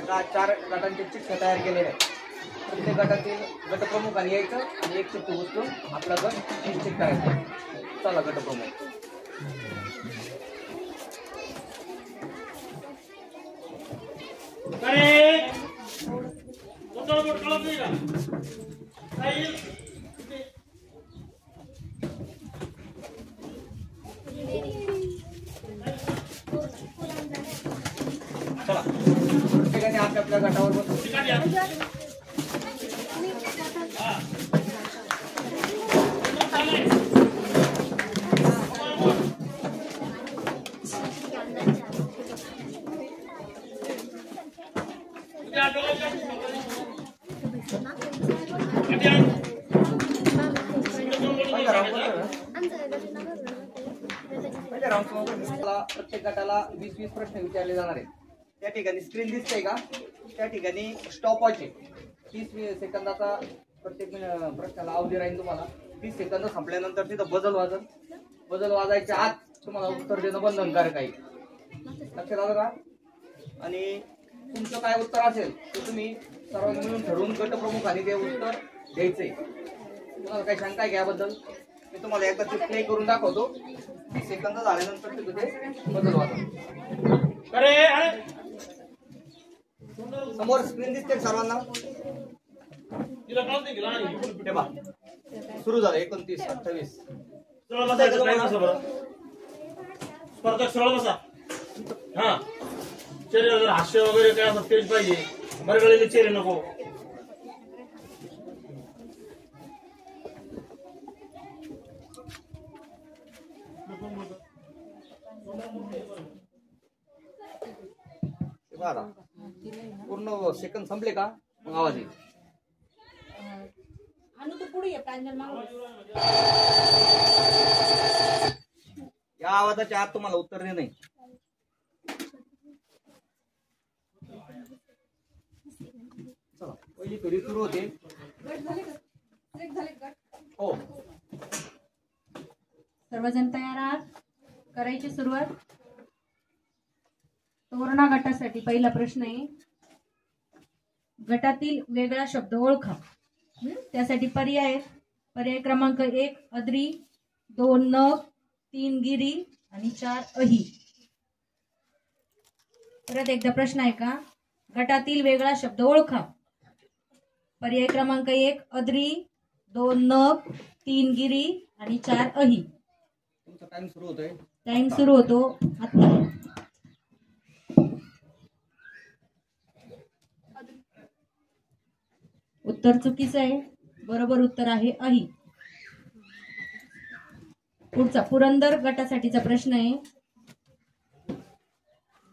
का 4 गटांचे चिठ्ठ्या तयार केलेल्या आहेत. प्रत्येक गटातील गटप्रमुखांनी यायचं आणि एक चिठ्ठी उचलून आपला गट निश्चित करायचा. चला गटप्रमुख. चला प्रत्येकाने आपल्या गटावर बसून प्रत्येक गटाला 20-20 प्रश्न विचारले जाणार आहेत. त्या ठिकाणी स्क्रीन दिसते का? त्या ठिकाणी स्टॉपवॉच आहे. 30 सेकंदाचा प्रत्येक प्रश्नाला अवधी राहील. तुम्हाला 30 सेकंद संपल्यानंतर तिथं बजल वाजायच्या आत तुम्हाला उत्तर देणं बंधनकारक आहे. लक्षात आलं का? आणि तुमचं काय उत्तर असेल ते तुम्ही सर्वांनी मिळून ठरवून गटप्रमुखांनी ते उत्तर द्यायचंय. तुम्हाला काही शंका आहे याबद्दल? मी तुम्हाला एकदा ते प्ले करून दाखवतो. 30 सेकंद झाल्यानंतर तिथे बदल वाजा. समोर स्क्रीन दिसते सर्वांना? सुरू झालं. 29, 28. स्पर्धक सरळ बसा. हा चेहरे जर हास्य वगैरे काय असं तेच पाहिजे. बरगळलेले चेहरे नको. पूर्ण सेकंद संपले का मग आवाज येईल. या आवाजाच्या आत तुम्हाला उत्तर दे नाही. चला पहिली फेरी सुरू होते. हो सर्वजण तयार आहात? करायची सुरुवात. तोरणा गटासाठी पहिला प्रश्न आहे. गटातील वेगळा शब्द ओळखा. त्यासाठी पर्याय क्रमांक 1 अद्री, 2 नग, 3 गिरी आणि 4 अही. परत एकदा प्रश्न आहे का? गटातील वेगळा शब्द ओळखा. पर्याय क्रमांक 1 अद्री, 2 नग, 3 गिरी आणि 4 अही. तुमचा टाइम सुरू होतोय. टाइम सुरू होतो आता. उत्तर चुकीचं आहे. बरोबर उत्तर आहे अही. पुढचा पुरंदर गटासाठीचा प्रश्न आहे.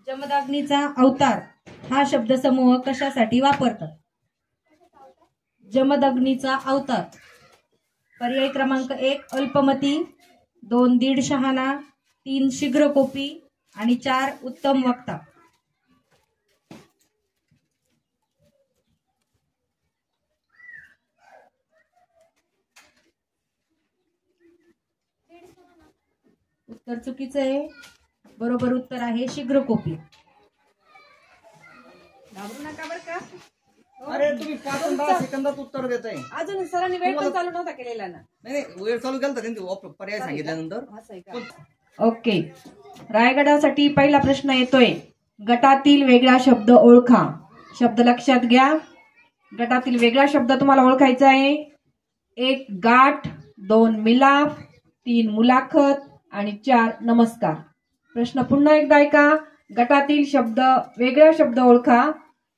जमदाग्नीचा अवतार हा शब्दसमूह कशासाठी वापरतात? जमदग्नीचा अवतार. पर्याय क्रमांक 1 अल्पमती, 2 दीड शहाणा, 3 शीघ्रकोपी आणि 4 उत्तम वक्ता. उत्तर चुकीचं आहे. बरोबर उत्तर आहे शीघ्रकोपी. घाबरू नका बरं का. अरे तुम्ही 5-10 सेकंदात उत्तर देत आहे. अजून सरांनी वेळ पण चालू नव्हता केलेला ना. नाही वेळ चालू केला त्यांनी पर्याय सांगितल्यानंतर. ओके. रायगडासाठी पहिला प्रश्न येतोय. गटातील वेगळा शब्द ओळखा. शब्द लक्षात घ्या. गटातील वेगळा शब्द तुम्हाला ओळखायचा आहे. 1 गाठ, 2 मिलाफ, 3 मुलाखत आणि 4 नमस्कार. प्रश्न पुन्हा एकदा ऐका. गटातील वेगळा शब्द ओळखा.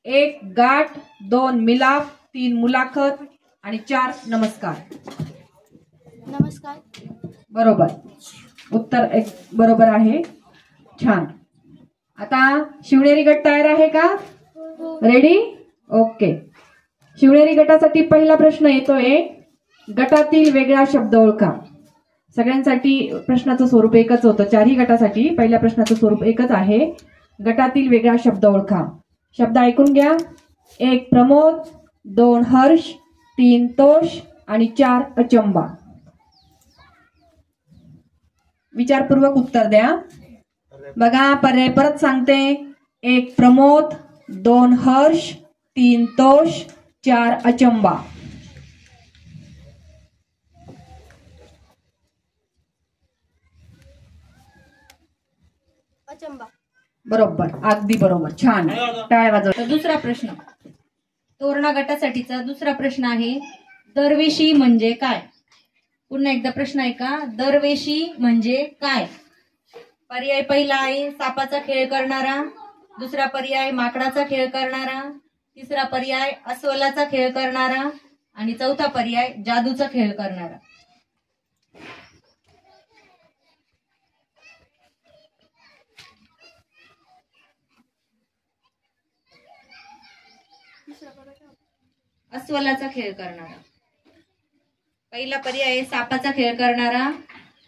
1 गाठ, 2 मिलाफ, 3 मुलाखत आणि 4 नमस्कार. नमस्कार. बरोबर उत्तर बरोबर आहे. छान. आता शिवनेरी गट तयार आहे का? रेडी? ओके. शिवनेरी गटासाठी पहिला प्रश्न येतोय. गटातील वेगळा शब्द ओळखा. सगळ्यांसाठी प्रश्नाचं स्वरूप एकच होतं. 4ही गटासाठी पहिल्या प्रश्नाचं स्वरूप एकच आहे. गटातील वेगळा शब्द ओळखा. शब्द ऐकून घ्या. 1 प्रमोद, 2 हर्ष, 3 तोष आणि 4 अचंबा. विचारपूर्वक उत्तर द्या. बघा पर्याय परत सांगते. 1 प्रमोद, 2 हर्ष, 3 तोष, 4 अचंबा. अचंबा. बरोबर, अगदी बरोबर, छान, टाळ्या वाजवा. तर दुसरा प्रश्न, तोरणा गटासाठीचा दुसरा प्रश्न आहे, दरवेशी म्हणजे काय? पुन्हा एकदा प्रश्न आहे का, दरवेशी म्हणजे काय? पर्याय पहिला आहे सापाचा खेळ करणारा, दुसरा पर्याय माकडाचा खेळ करणारा, तिसरा पर्याय अस्वलाचा खेळ करणारा आणि चौथा पर्याय जादूचा खेळ करणारा. अस्वलाचा खेळ करणारा. पहिला पर्याय सापाचा खेळ करणारा,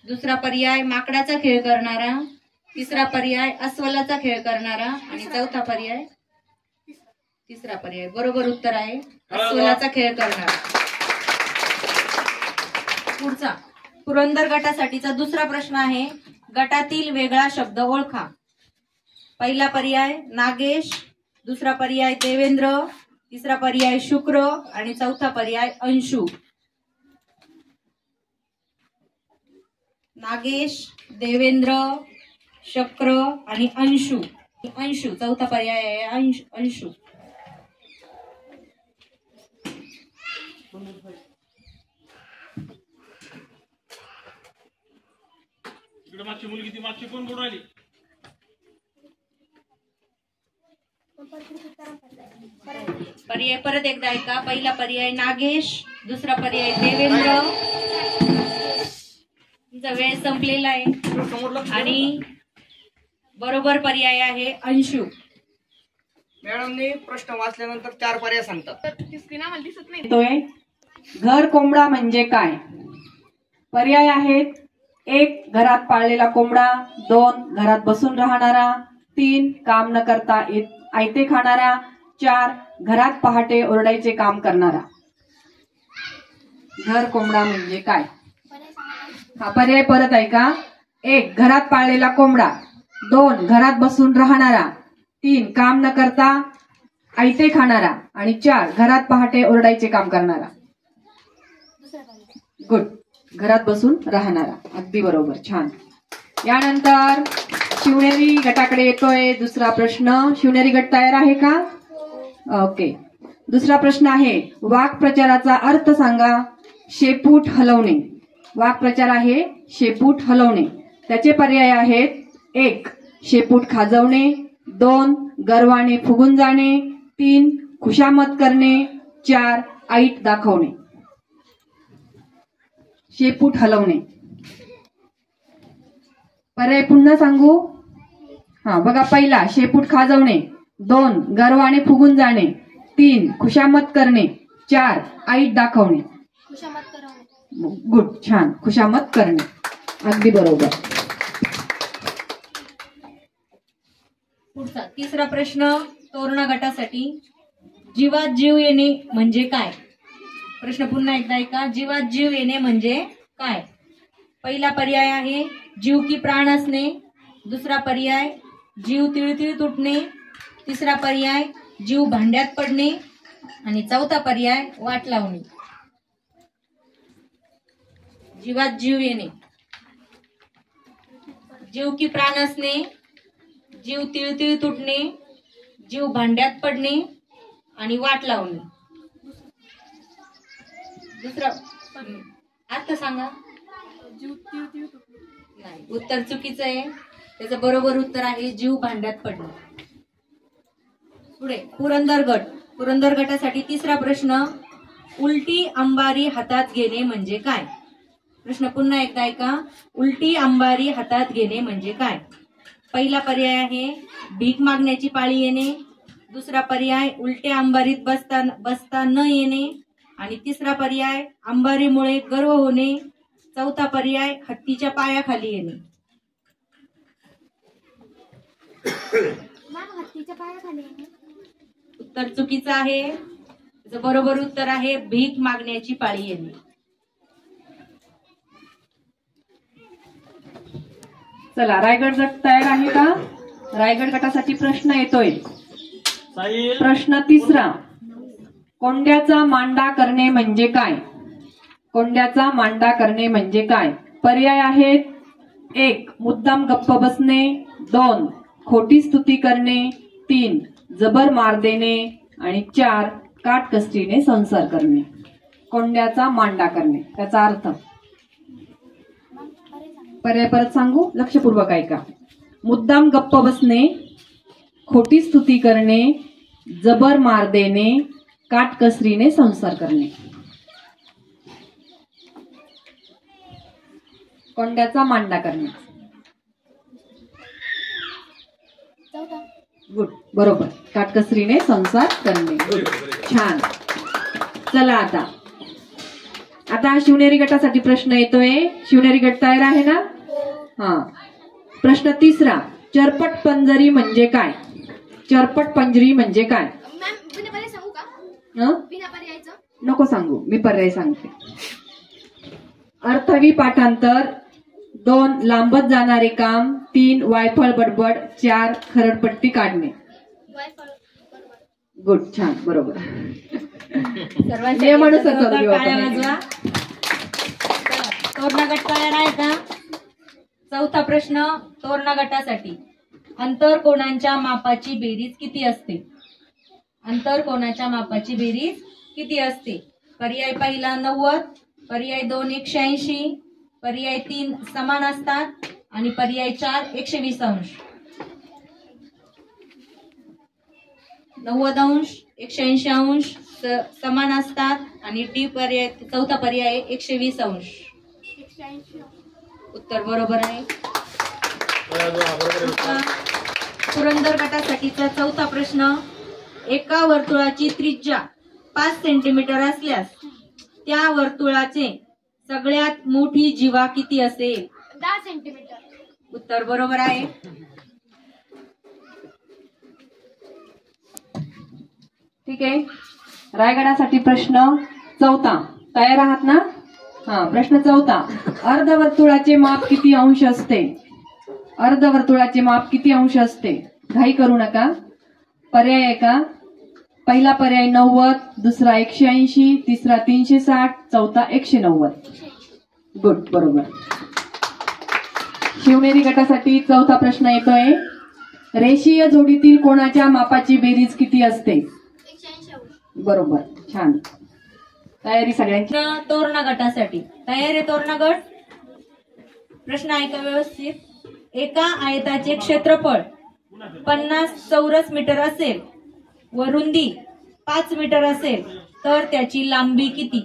दुसरा पर्याय माकडाचा खेळ करणारा, तिसरा पर्याय अस्वलाचा खेळ करणारा आणि चौथा पर्याय तिसरा पर्याय. बरोबर उत्तर आहे अस्वलाचा खेळ करणारा. पुढचा पुरंदर गटासाठीचा दुसरा प्रश्न आहे, गटातील वेगळा शब्द ओळखा. पहिला पर्याय नागेश, दुसरा पर्याय देवेंद्र, तिसरा पर्याय शुक्र आणि चौथा पर्याय अंशु. नागेश, देवेंद्र, शुक्र आणि अंशु. अंशु चौथा पर्याय आहे अंशु. इकडे मागची मुलगी ती मागची कोण बोलून राहिली? पर्याय परत एकदा ऐका. पहिला पर्याय नागेश, दुसरा पर्याय देवेंद्र. तुमचा वेळ संपलेला आहे आणि बरोबर पर्याय आहे अंशु. मॅडमने प्रश्न वाचल्यानंतर 4 पर्याय सांगतात. येतोय, घर कोंबडा म्हणजे काय? पर्याय आहेत, 1 घरात पाळलेला कोंबडा, 2 घरात बसून राहणारा, 3 काम न करता आयते खाणारा, 4 घरात पहाटे ओरडायचे काम करणारा. घर कोंबडा म्हणजे काय? हा पर्याय परत ऐका. 1 घरात पाळलेला कोंबडा, 2 घरात बसून राहणारा, 3 काम न करता आयते खाणारा आणि 4 घरात पहाटे ओरडायचे काम करणारा. गुड, घरात बसून राहणारा, अगदी बरोबर, छान. यानंतर शिवनेरी गटाकडे येतोय दुसरा प्रश्न. शिवनेरी गट तयार आहे का? ओके. दुसरा प्रश्न आहे, वाक्प्रचाराचा अर्थ सांगा. शेपूट हलवणे. वाक्प्रचार आहे शेपूट हलवणे. त्याचे पर्याय आहेत, 1 शेपूट खाजवणे, 2 गर्वाने फुगून जाणे, 3 खुशामत करणे, 4 ऐट दाखवणे. शेपूट हलवणे. पर्याय पुन्हा सांगू. हा बघा, पहिला शेपूट खाजवणे, 2 गर्वाने फुगून जाणे, 3 खुशामत करणे, 4 ऐट दाखवणे. खुशामत करवणे. गुड, छान, खुशामत करणे, अगदी बरोबर. पुढचा तिसरा प्रश्न तोरणा गटासाठी, जीवात जीव येणे म्हणजे काय? प्रश्न पुन्हा एकदा ऐका. जीवात जीव येणे म्हणजे काय? पहिला पर्याय आहे जीव की प्राण असणे, दुसरा पर्याय जीव तिळतिळ तुटणे, तिसरा पर्याय जीव भांड्यात पडणे आणि चौथा पर्याय वाट लावणे. जीवात जीव येणे, जीव की प्राण असणे, जीव तिळतिळ तुटणे, जीव भांड्यात पडणे आणि वाट लावणे. दुसरा अर्थ सांगा. नाही, उत्तर चुकीचं आहे. त्याचं बरोबर उत्तर आहे जीव भांड्यात पडणे. पुढे पुरंदर गट. पुरंदर गटासाठी तिसरा प्रश्न, उलटी अंबारी हातात घेणे म्हणजे काय? प्रश्न पुन्हा एकदा ऐका. उलटी अंबारी हातात घेणे म्हणजे काय? पहिला पर्याय आहे भीक मागण्याची पाळी येणे, दुसरा पर्याय उलट्या अंबारीत बसता न येणे आणि तिसरा पर्याय अंबारीमुळे गर्व होणे, चौथा पर्याय हत्तीच्या पायाखाली येणे. हत्तीच्या पायाखाली येणे. उत्तर चुकीचं आहे. त्याचं बरोबर उत्तर आहे भीक मागण्याची पाळी येणे. चला, रायगड गट तयार आहे का? रायगड गटासाठी प्रश्न येतोय. साहिल प्रश्न तिसरा, कोंड्याचा मांडा करणे म्हणजे काय? कोंड्याचा मांडा करणे म्हणजे काय? पर्याय आहेत: 1. मुद्दाम गप्प बसणे, 2. खोटी स्तुती करणे, 3. जबर मार देणे आणि 4. काटकसरीने संसार करणे. कोंड्याचा मांडा करणे त्याचा अर्थ. पर्याय परत सांगू, लक्षपूर्वक ऐका. मुद्दाम गप्प बसणे, खोटी स्तुती करणे, जबर मार देणे, काटकसरीने संसार करणे. कोंड्याचा मांडा करणे. चौथा. गुड, बरोबर. काटकसरीने संसार करणे. छान. चला आता शिवनेरी गटासाठी प्रश्न येतोय. शिवनेरी गट तयार आहे ना? हा. प्रश्न तिसरा, चरपट पंजरी म्हणजे काय? चरपट पंजरी म्हणजे काय? मॅम बिना पर्याय सांगू का? हं? बिना पर्यायचं. नको सांगू, मी पर्याय सांगते. अर्थवी पाठांतर, 2. लांबत जाणारे काम, 3. वायफळ बडबड, 4. खरडपट्टी काढणे. वायफळ. बरोबर. गुड, छान, बरोबर. सर्वांसाठी नियमानुसार जोरदार चालू टाळ्या आपण. वाजवा. तोरणा गट तयार आहे का? चौथा प्रश्न तोरणा गटासाठी. अंतरकोनांच्या मापाची बेरीज किती असते? अंतरकोनाच्या मापाची बेरीज किती असते? पर्याय पहिला 90, पर्याय 2 180, पर्याय 3 समान असतात आणि पर्याय 4 120 अंश. 90 अंश, 180 अंश समान असतात आणि डी पर्याय चौथा पर्याय 120 अंश. 180. उत्तर बरोबर आहे. पुरंदर गटासाठीचा चौथा प्रश्न. एका वर्तुळाची त्रिज्या 5 सेंटीमीटर असल्यास त्या वर्तुळाचे सगळ्यात मोठी जीवा किती असेल? 10 सेंटीमीटर. उत्तर बरोबर आहे. ठीक आहे. रायगडासाठी प्रश्न चौथा. तयार आहात ना? हा. प्रश्न चौथा, अर्धवर्तुळाचे माप किती अंश असते? अर्धवर्तुळाचे माप किती अंश असते? घाई करू नका. पर्याय आहे का? पहिला पर्याय 90, दुसरा 180, तिसरा 360, चौथा 190. गुड, बरोबर. शिवनेरी गटासाठी चौथा प्रश्न येतोय. रेषीय जोडीतील कोणाच्या मापाची बेरीज किती असते? 180 अंश. बरोबर, छान. तयारी सगळ्यांची. प्रश्न तोरणा गटासाठी. तयार आहे तोरणा गट? प्रश्न ऐका व्यवस्थित. एका आयताचे क्षेत्रफळ 50 चौरस मीटर असेल व रुंदी 5 मीटर असेल तर त्याची लांबी किती?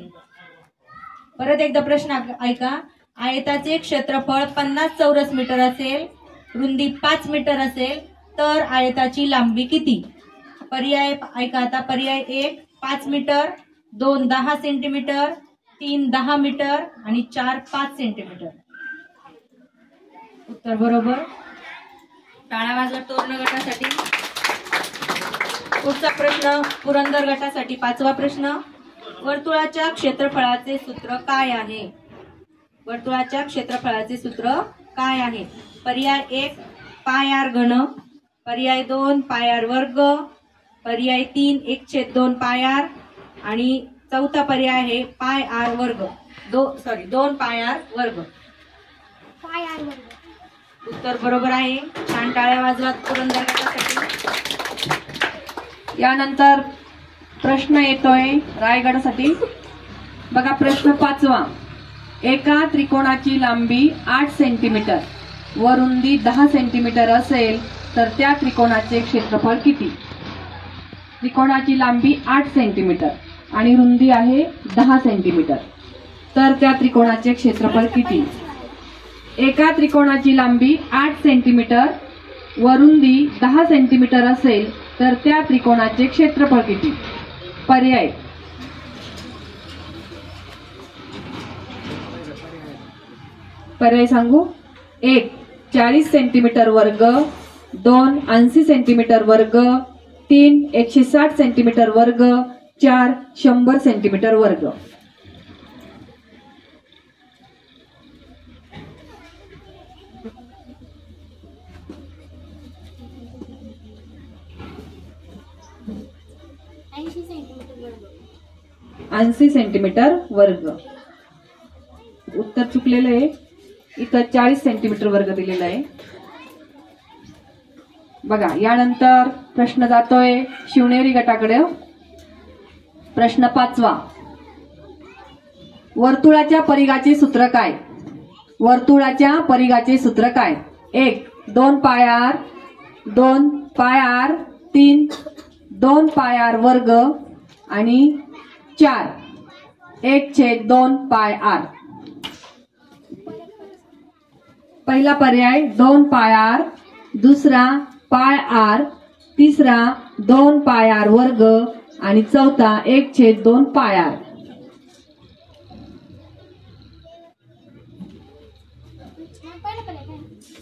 परत एकदा प्रश्न ऐका. आयताचे क्षेत्रफळ 50 चौरस मीटर असेल, रुंदी 5 मीटर असेल तर आयताची लांबी किती? पर्याय ऐका आता. पर्याय 1 5 मीटर, 2 10 सेंटीमीटर, 3 10 मीटर आणि 4 5 सेंटीमीटर. उत्तर बरोबर. टाळ्या वाजवा तोरणा गटासाठी. पुढचा प्रश्न पुरंदर गटासाठी पाचवा प्रश्न. वर्तुळाच्या क्षेत्रफळाचे सूत्र काय आहे? वर्तुळाच्या क्षेत्रफळाचे सूत्र काय आहे? पर्याय 1 पाय आर घन, पर्याय 2 पाय आर वर्ग, पर्याय 3 1/2 पाय आर आणि चौथा पर्याय आहे पाय आर वर्ग. 2 पाय आर वर्ग. पाय आर वर्ग. उत्तर बरोबर आहे. छान, टाळ्या वाजवा पुरंदर गटासाठी. यानंतर प्रश्न येतोय रायगडासाठी. बघा प्रश्न पाचवा. एका त्रिकोणाची लांबी 8 सेंटीमीटर व रुंदी 10 सेंटीमीटर असेल तर त्या त्रिकोणाचे क्षेत्रफळ किती? त्रिकोणाची लांबी 8 सेंटीमीटर आणि रुंदी आहे 10 सेंटीमीटर तर त्या त्रिकोणाचे क्षेत्रफळ किती? एका त्रिकोणाची लांबी 8 सेंटीमीटर व रुंदी 10 सेंटीमीटर असेल तर त्या त्रिकोणाचे क्षेत्रफळ किती? पर्याय. पर्याय सांगू. 1 40 सेंटीमीटर वर्ग, 2 80 सेंटीमीटर वर्ग, 3 160 सेंटीमीटर वर्ग, 4 100 सेंटीमीटर वर्ग. 80 सेंटीमीटर वर्ग. उत्तर चुकलेलं आहे. इथं 40 सेंटीमीटर वर्ग दिलेला आहे. बघा, यानंतर प्रश्न जातोय शिवनेरी गटाकडे. प्रश्न 5वा. वर्तुळाच्या परिघाचे सूत्र काय? वर्तुळाच्या परिघाचे सूत्र काय? 1 2 पाय आर, 2 पाय आर, 3 2 पाय आर वर्ग आणि 4 1/2 पाय आर. पहिला पर्याय 2 पाय आर, दुसरा पाय आर, तिसरा 2 पाय आर वर्ग आणि चौथा 1/2 पाय आर.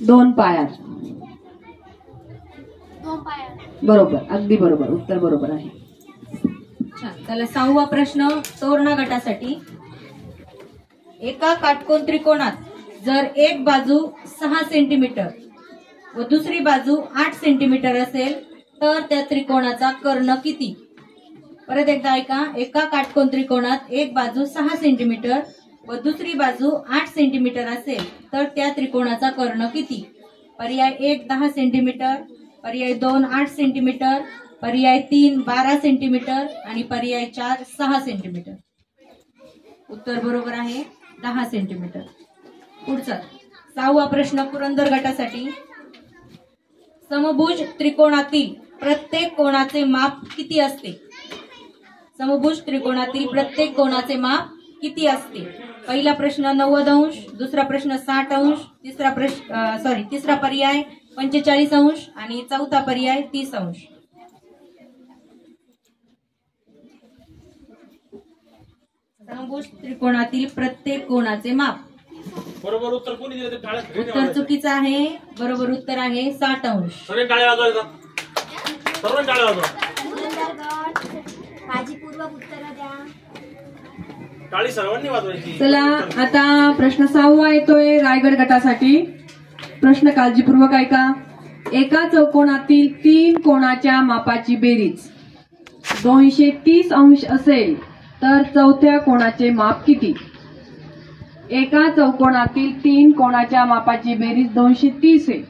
दोन पाय आर. 2 पाय बरोबर, अगदी बरोबर, उत्तर बरोबर आहे. छान. चला 6वा प्रश्न तोरणा गटासाठी. एका काटकोन त्रिकोणात जर एक बाजू 6 सेंटीमीटर व दुसरी बाजू 8 सेंटीमीटर असेल तर त्या त्रिकोणाचा कर्ण किती? परत एकदा ऐका. एका काटकोन त्रिकोणात एक बाजू 6 सेंटीमीटर व दुसरी बाजू 8 सेंटीमीटर असेल तर त्या त्रिकोणाचा कर्ण किती? पर्याय 1 10 सेंटीमीटर, पर्याय 2 8 सेंटीमीटर, पर्याय 3 12 सेंटीमीटर आणि पर्याय 4 6 सेंटीमीटर. उत्तर बरोबर आहे 10 सेंटीमीटर. पुढचा 6वा प्रश्न पुरंदर गटासाठी. समभुज त्रिकोणातील प्रत्येक कोणाचे माप किती असते? समभुज त्रिकोणातील प्रत्येक कोणाचे माप किती असते? पहिला प्रश्न 90 अंश, दुसरा प्रश्न 60 अंश, तिसरा पर्याय 45 अंश आणि चौथा पर्याय 30 अंश. समभुज त्रिकोणातील प्रत्येक कोणाचे माप. बरोबर उत्तर कोणी दिलं ते टाळ्या उत्तर चुकीचं आहे. बरोबर उत्तर आहे 60 अंश. सगळे टाळ्या वाजवायचा. सर्वांनी टाळ्या वाजवा. माझी पूर्व उत्तर द्या. टाळी सर्वांनी वाजवायची. चला, आता प्रश्न 6वा येतोय रायगड गटासाठी. प्रश्न काळजीपूर्वक ऐका. एका चौकोनातील 3 कोणाच्या मापाची बेरीज 230 अंश असेल तर चौथ्या कोणाचे माप किती? एका चौकोनातील 3 कोणाच्या मापाची बेरीज 230 आहे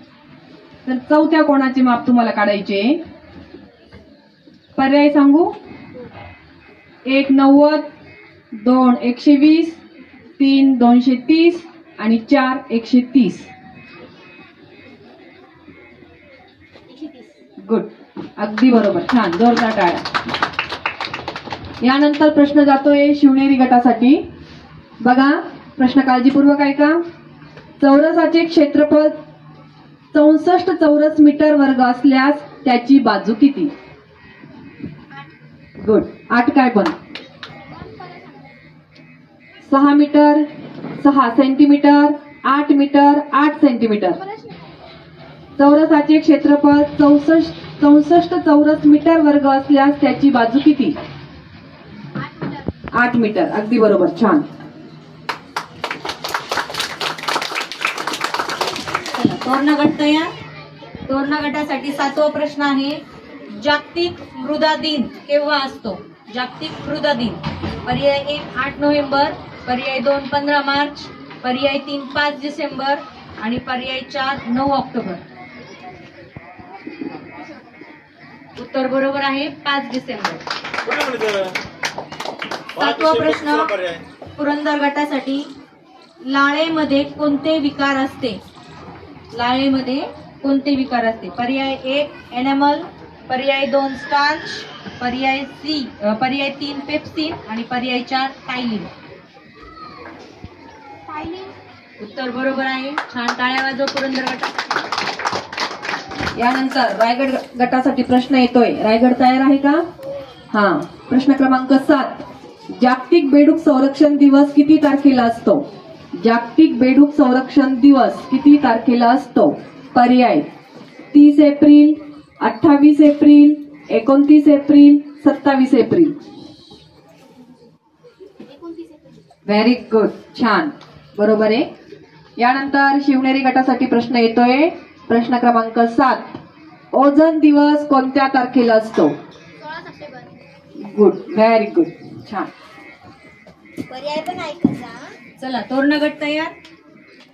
तर चौथ्या कोणाचे माप तुम्हाला काढायचे. पर्याय सांगू. 1 90, 2 120, 3 230 आणि 4 130. गुड, अगदी बरोबर, छान, जोरदार टाळ्या. यानंतर प्रश्न जातोय शिवनेरी गटासाठी. बघा, प्रश्न काळजीपूर्वक ऐका. चौरसाचे क्षेत्रफळ 64 चौरस मीटर वर्ग असल्यास त्याची बाजू किती? गुड, 8 काय पण? 6 मीटर, 6 सेंटीमीटर, 8 मीटर, 8 सेंटीमीटर. चौरसाचे क्षेत्रफळ 64 चौरस मीटर वर्ग असल्यास त्याची बाजू किती? 8 मीटर, अगदी बरोबर, छान. तोरणा गट तयार. तोरणा गटासाठी 7वा प्रश्न आहे. जागतिक मृदा दिन केव्हा असतो? जागतिक मृदा दिन. पर्याय 1 8 नोव्हेंबर, पर्याय 2 15 मार्च, पर्याय 3 5 डिसेंबर आणि पर्याय 4 9 ऑक्टोबर. उत्तर बरोबर आहे 5 डिसेंबर. कोणी म्हणतं? 7वा प्रश्न पर्याय. पुरंदर गटासाठी. लाळेमध्ये कोणते विकार असते? लाळेमध्ये कोणते विकार असते? पर्याय 1 एनेमल, पर्याय 2 स्टार्च, पर्याय 3 पेप्सिन आणि पर्याय 4 टायलिन. उत्तर बरोबर आहे. छान, टाळ्या वाजव पुरंदर गटासाठी. यानंतर रायगड गटासाठी प्रश्न येतोय. रायगड तयार आहे का? हा. प्रश्न क्रमांक 7. जागतिक बेडूक संरक्षण दिवस किती तारखेला असतो? जागतिक बेडूक संरक्षण दिवस किती तारखेला असतो? पर्याय 30 April, 28 April, 29 April, 27 April. Very good, छान, बरोबर आहे. यानंतर शिवनेरी गटासाठी प्रश्न येतोय. प्रश्न क्रमांक 7. ओझोन दिवस कोणत्या तारखेला असतो? 16 सप्टेंबर. गुड, व्हेरी गुड, छान. पर्याय पण ऐकायचा. चला तोरणा गट तयार.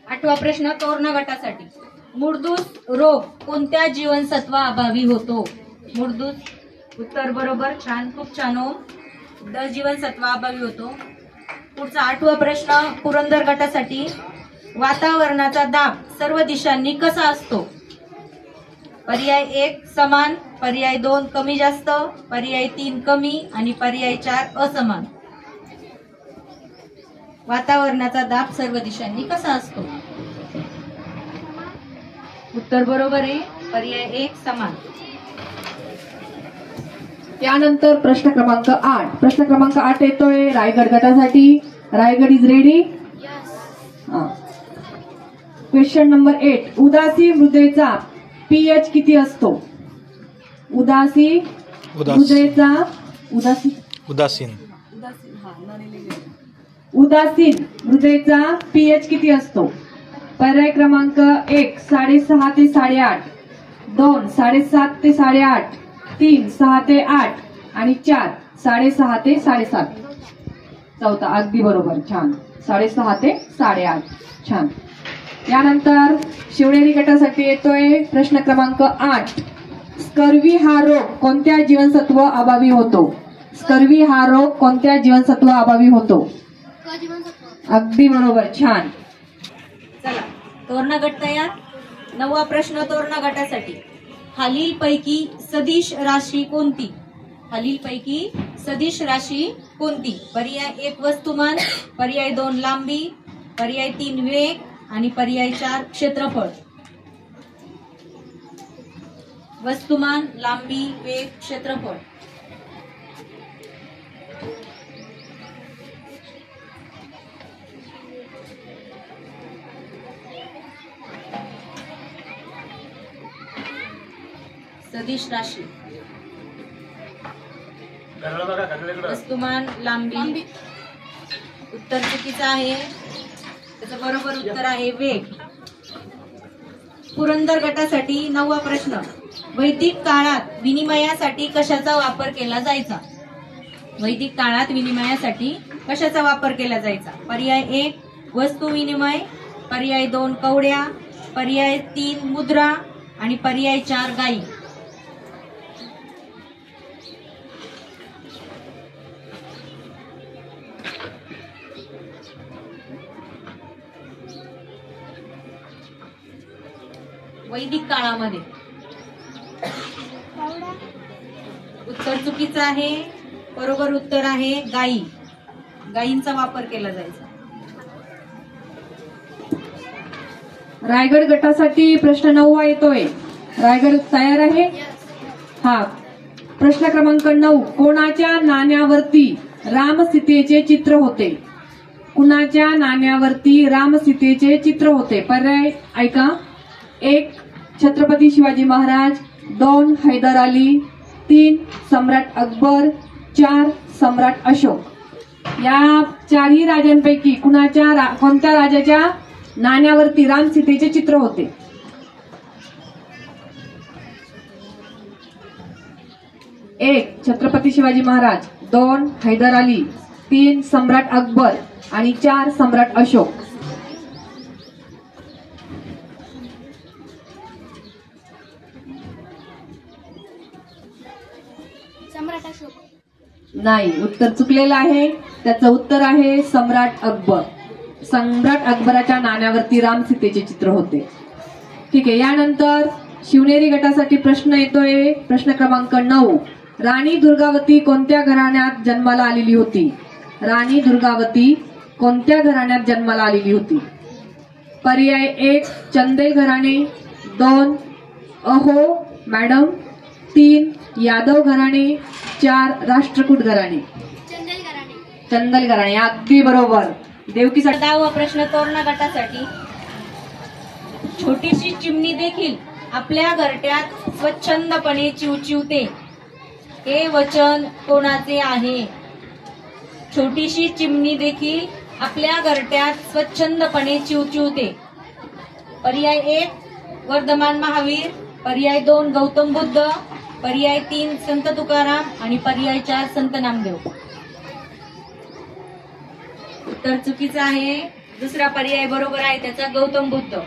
8वा प्रश्न तोरणा गटासाठी. मूळदूस रोग कोणत्या जीवनसत्वाअभावी होतो? मूळदूस, उत्तर बरोबर, छान, खूप छान हो. ड जीवनसत्वाअभावी होतो. पुढचा 8वा प्रश्न पुरंदर गटासाठी. वातावरणाचा दाब सर्व दिशांनी कसा असतो? पर्याय 1 समान, पर्याय 2 कमी जास्त, पर्याय 3 कमी आणि पर्याय 4 असमान. वातावरणाचा दाब सर्व दिशांनी कसा असतो? उत्तर बरोबर आहे, पर्याय 1 समान. त्यानंतर प्रश्न क्रमांक 8. प्रश्न क्रमांक 8 येतोय रायगड गटासाठी. Raigad is ready. Question number 8. उदासी मृदेचा पीएच किती असतो? उदासी मृदेचा उदासीन मृदेचा पीएच किती असतो? पर्याय क्रमांक 1 6.5 ते 8.5, 2 7.5 ते 8.5, 3 6 ते 8 आणि 4 6.5 ते 7.5. चौथा अगदी बरोबर, छान, 6.5 ते 8.5, छान. यानंतर शिवनेरी गटासाठी येतोय प्रश्न क्रमांक 8. स्कर्वी हा रोग कोणत्या जीवनसत्व अभावी होतो? स्कर्वी हा रोग कोणत्या जीवनसत्व अभावी होतो? क जीवनसत्व. अगदी बरोबर, छान. चला तोरणा गट तयार. 9वा प्रश्न तोरणा गटासाठी. खालीलपैकी सदिश राशी कोणती? खालीलपैकी सदिश राशी कोणती? पर्याय 1 वस्तुमान, पर्याय 2 लांबी, पर्याय 3 वेग आणि पर्याय 4 क्षेत्रफळ. वस्तुमान, लांबी, वेग, क्षेत्रफळ. सदिश राशी. घड्याळ बघा, घड्याळाकडे. वस्तुमान, लांबी. उत्तर चुकीचं आहे. त्याचं बरोबर उत्तर आहे वेग. पुरंदर गटासाठी 9वा प्रश्न. वैदिक काळात विनिमयासाठी कशाचा वापर केला जायचा? वैदिक काळात विनिमयासाठी कशाचा वापर केला जायचा? पर्याय 1 वस्तू विनिमय, पर्याय 2 कवड्या, पर्याय 3 मुद्रा आणि पर्याय 4 गायी. वैदिक काळामध्ये. उत्तर चुकीचं आहे. बरोबर उत्तर आहे गायी. गायींचा वापर केला जायचा. रायगड गटासाठी प्रश्न 9वा येतोय. रायगड तयार आहे? हा. प्रश्न क्रमांक 9. कोणाच्या नाण्यावरती रामसीतेचे चित्र होते? कुणाच्या नाण्यावरती रामसीतेचे चित्र होते? पर्याय ऐका. 1 छत्रपती शिवाजी महाराज, 2 हैदर अली, 3 सम्राट अकबर, 4 सम्राट अशोक. या 4ही राजांपैकी कोणत्या राजाच्या नाण्यावरती रामसीतेचे चित्र होते? 1 छत्रपती शिवाजी महाराज, 2 हैदर अली, 3 सम्राट अकबर आणि 4 सम्राट अशोक. सम्राट अशोक. नाही, उत्तर चुकलेलं आहे. त्याचं उत्तर आहे सम्राट अकबर. सम्राट अकबराच्या नाण्यावरती रामसीतेचे चित्र होते. ठीक आहे. यानंतर शिवनेरी गटासाठी प्रश्न येतोय. प्रश्न क्रमांक 9. राणी दुर्गावती कोणत्या घराण्यात जन्माला आलेली होती? राणी दुर्गावती कोणत्या घराण्यात जन्माला आलेली होती? पर्याय 1 चंदेल घराणे, 2 अहो मॅडम, 3 यादव घराणे, 4 राष्ट्रकूट घराणे. चंदेल घराणे. चंदेल घराणे अगदी बरोबर. देवकीसाठी 10वा प्रश्न तोरणा गटासाठी. छोटीशी चिमणी देखील आपल्या घरट्यात स्वच्छंदपणे चिवचिवते. हे वचन कोणाचे आहे? छोटीशी चिमणी देखील आपल्या घरट्यात स्वच्छंदपणे चिवचिवते. पर्याय 1 वर्धमान महावीर, पर्याय 2 गौतम बुद्ध, पर्याय 3 संत तुकाराम आणि पर्याय 4 संत नामदेव. उत्तर चुकीचं आहे. दुसरा पर्याय बरोबर आहे त्याचा गौतम बुद्ध.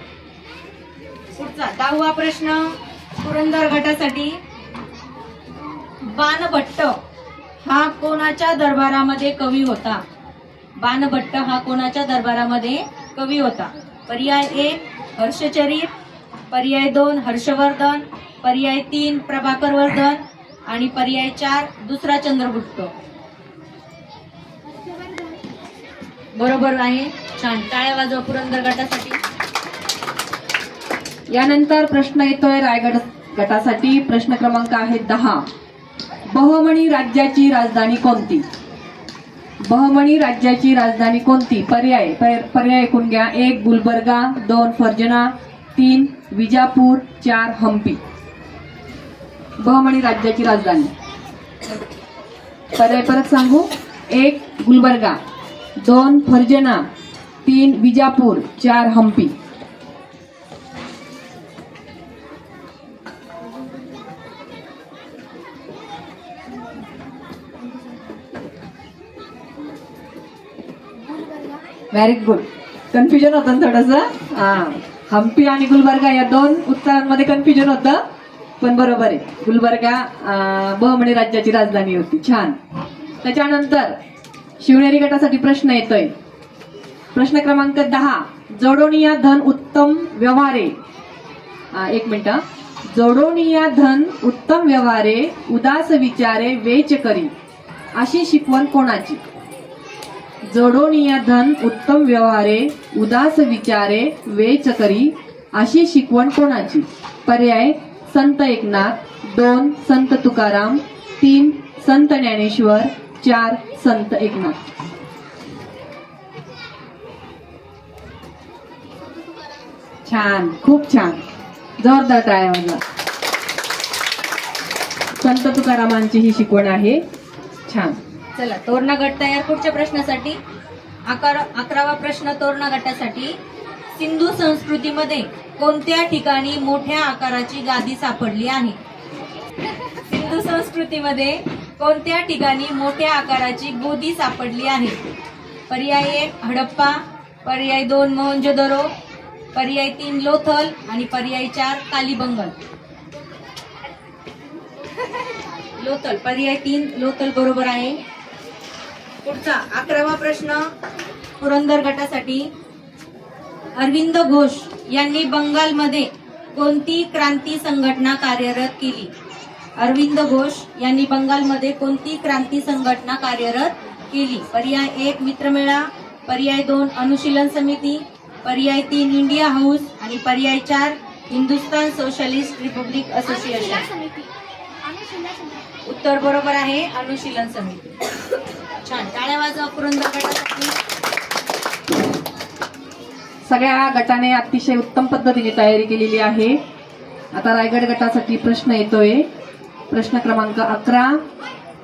पुढचा 10वा प्रश्न पुरंदर गटासाठी. बाणभट्ट हा कोणाच्या दरबारामध्ये कवी होता? बाणभट्ट हा कोणाच्या दरबारामध्ये कवी होता? पर्याय 1 हर्षचरित, पर्याय 2 हर्षवर्धन, पर्याय 3 प्रभाकर वर्धन आणि पर्याय 4 दुसरा चंद्रगुप्त. बरोबर आहे. छान, टाळ्या वाजवा पुरंदर गटासाठी. यानंतर प्रश्न येतोय रायगड गटासाठी. प्रश्न क्रमांक आहे 10. बहमणी राज्याची राजधानी कोणती? बहमणी राज्याची राजधानी कोणती? पर्याय ऐकून घ्या. 1 गुलबर्गा, 2 फर्जना, 3 विजापूर, 4 हम्पी. बहमणी राज्याची राजधानी. पर्याय परत सांगू. 1 गुलबर्गा, 2 फर्जना, 3 Vijapur, 4 Hampi. Very good. Confusion होतं ना थोडंसं. हम्पी आणि गुलबर्गा या 2 उत्तरांमध्ये कन्फ्युजन होतं, पण बरोबर आहे. गुलबर्गा बहमणी राज्याची राजधानी होती. छान. त्याच्यानंतर शिवनेरी गटासाठी प्रश्न येतोय. प्रश्न क्रमांक 10. जोडोनिया धन उत्तम व्यवहारे. 1 मिनिट. जोडोनिया धन उत्तम व्यवहारे उदास विचारे वेच करी अशी शिकवण कोणाची? जोडोनिया धन उत्तम व्यवहारे उदास विचारे वेच करी अशी शिकवण कोणाची? पर्याय संत एकनाथ, 2 संत तुकाराम, 3 संत ज्ञानेश्वर, 4 संत एकनाथ. छान, खूप छान. जोरदार टाळ्या वाजवा. संत तुकारामांची ही शिकवण आहे. छान. चला, तोरणा गट तयार पुढच्या प्रश्नासाठी. 11वा प्रश्न तोरणा गटासाठी. सिंधू संस्कृतीमध्ये कोणत्या ठिकाणी मोठ्या आकाराची गादी सापडली आहे? सिंधू संस्कृतीमध्ये कोणत्या ठिकाणी मोठ्या आकाराची गोदी सापडली आहे? पर्याय 1 हडप्पा, पर्याय 2 मोहनजोदडो, पर्याय 3 लोथल आणि पर्याय 4 कालीबंगन. लोथल, पर्याय 3 लोथल बरोबर आहे. पुढचा 11वा प्रश्न पुरंदर गटासाठी. अरविंद घोष यांनी बंगालमध्ये कोणती क्रांती संघटना कार्यरत केली? अरविंद घोष यांनी बंगालमध्ये कोणती क्रांती संघटना कार्यरत केली? पर्याय 1 मित्रमेळा, पर्याय 2 अनुशीलन समिती, पर्याय 3 इंडिया हाऊस आणि पर्याय 4 हिंदुस्तान सोशलिस्ट रिपब्लिक असोसिएशन. उत्तर बरोबर आहे, अनुशीलन समिती. छान, टाळ्या वाजवा पुरंदर गटासाठी. सगळ्या गटाने अतिशय उत्तम पद्धतीने तयारी केलेली आहे. आता रायगड गटासाठी प्रश्न येतोय. प्रश्न क्रमांक 11.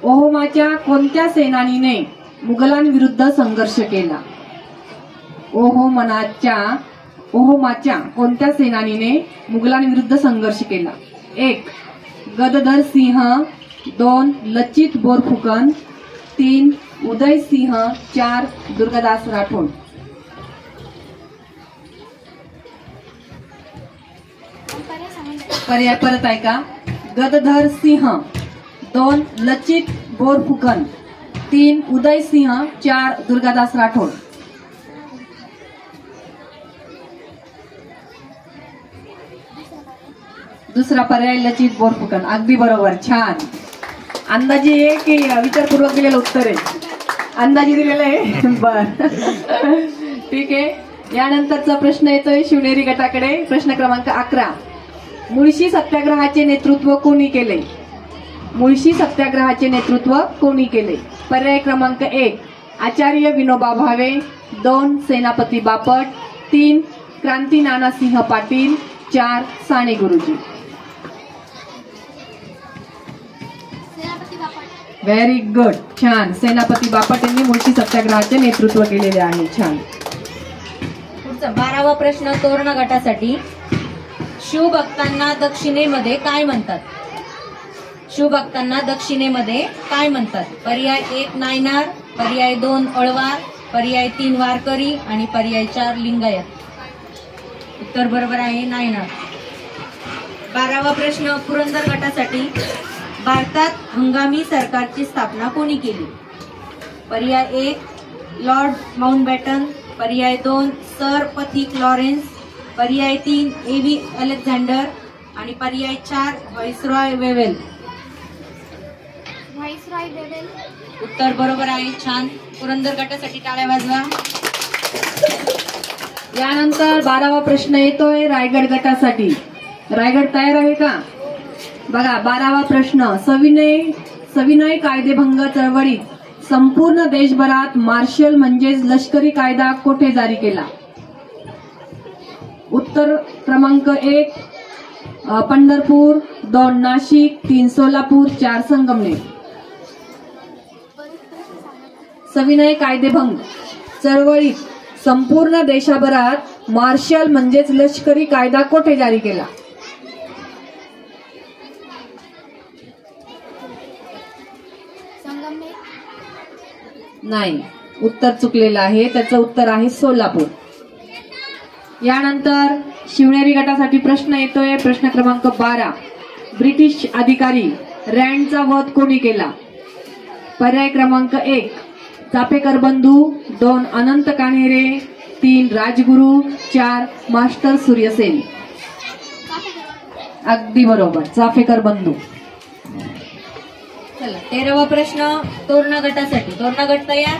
ओहोमाच्या कोणत्या सेनानीने मुघलांविरुद्ध संघर्ष केला? ओहोमाच्या कोणत्या सेनानीने मुघलांविरुद्ध संघर्ष केला? 1 गदधर सिंह, 2 लचित बोरफुकन, 3 उदय सिंह, 4 दुर्गादास राठोड. पर्याय परत ऐका. गदधर सिंह, 2 लचित बोरफुकन, 3 उदय सिंह, 4 दुर्गादास राठोड. दुसरा पर्याय लचित बोरफुकन. अगदी बरोबर. छान. अंदाजे आहे की विचारपूर्वक दिलेलं उत्तर आहे? अंदाजे दिलेलं आहे. बर, ठीक आहे. यानंतरचा प्रश्न येतोय शिवनेरी गटाकडे. प्रश्न क्रमांक 11. मुळशी सत्याग्रहाचे नेतृत्व कोणी केले? मुळशी सत्याग्रहाचे नेतृत्व कोणी केले? पर्याय क्रमांक 1 आचार्य विनोबा भावे, 2 सेनापती बापट, 3 क्रांती नानासिंह पाटील, 4 साने गुरुजी. Very good. छान. सेनापती बापट यांनी मुळशी सत्याग्रहाचे नेतृत्व केलेले आहे. छान. पुढचा 12वा प्रश्न तोरणा गटासाठी. शिवभक्तांना दक्षिणेमध्ये काय म्हणतात? शिवभक्तांना दक्षिणेमध्ये काय म्हणतात? पर्याय 1 नायनार, पर्याय 2 अळवार, पर्याय 3 वारकरी आणि पर्याय 4 लिंगायत. उत्तर बरोबर आहे नायनाट. 12वा प्रश्न पुरंदर गटासाठी. भारतात हंगामी सरकारची स्थापना कोणी केली? पर्याय 1 लॉर्ड माउंटबॅटन, पर्याय 2 सर पथिक लॉरेन्स, पर्याय 3 एव्ही अलेक्झांडर आणि पर्याय 4 व्हाईसरॉय वेवेल. Viceroy Wavell. उत्तर बरोबर आहे. छान. पुरंदर गटासाठी टाळ्या वाजवा. यानंतर 12वा प्रश्न येतोय रायगड गटासाठी. रायगड तयार आहे का? बघा 12वा प्रश्न. सविनय कायदेभंग चळवळीत संपूर्ण देशभरात मार्शल म्हणजेच लष्करी कायदा कोठे जारी केला? उत्तर क्रमांक 1 पंढरपूर, 2 नाशिक, 3 सोलापूर, 4 संगमनेर. सविनय कायदेभंग चळवळीत संपूर्ण देशभरात मार्शल म्हणजेच लष्करी कायदा कोठे जारी केला? संगमनेर. नाही, उत्तर चुकलेलं आहे. त्याचं उत्तर आहे सोलापूर. यानंतर शिवनेरी गटासाठी प्रश्न येतोय. प्रश्न क्रमांक 12. ब्रिटिश अधिकारी रँडचा वध कोणी केला? पर्याय क्रमांक 1 चाफेकर बंधू, 2 अनंत कान्हेरे, 3 राजगुरू, 4 मास्टर सूर्यसेन. अगदी बरोबर, चाफेकर बंधू. चला 13वा प्रश्न तोरणा गटासाठी. तोरणा गट तयार.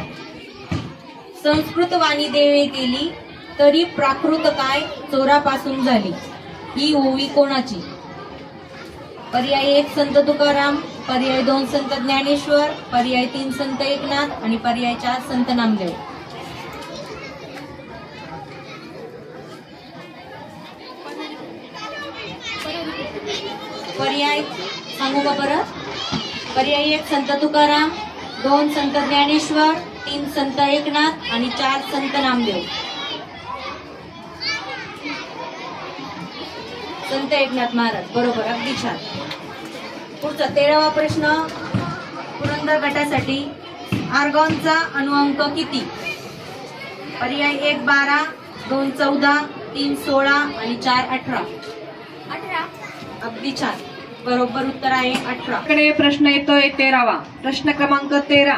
संस्कृत वाणी देवे केली तरी प्राकृत काय चोरापासून झाली, ही ओवी कोणाची? पर्याय 1 संत तुकाराम, पर्याय 2 संत ज्ञानेश्वर, पर्याय 3 संत एकनाथ आणि पर्याय 4 संत नामदेव. पर्याय सांगू का परत? पर्याय 1 संत तुकाराम, 2 संत ज्ञानेश्वर, 3 संत एकनाथ आणि 4 संत नामदेव. संत एकनाथ महाराज. बरोबर, अगदी छान. पुढचा 13वा प्रश्न पुरंदर गटासाठी. आर्गॉनचा अणुअंक किती? पर्याय 1 12, 2 14, 3 16 आणि 4 18. 18. अगदी छान. बरोबर उत्तर आहे 18. कडे प्रश्न येतोय 13वा. प्रश्न क्रमांक 13.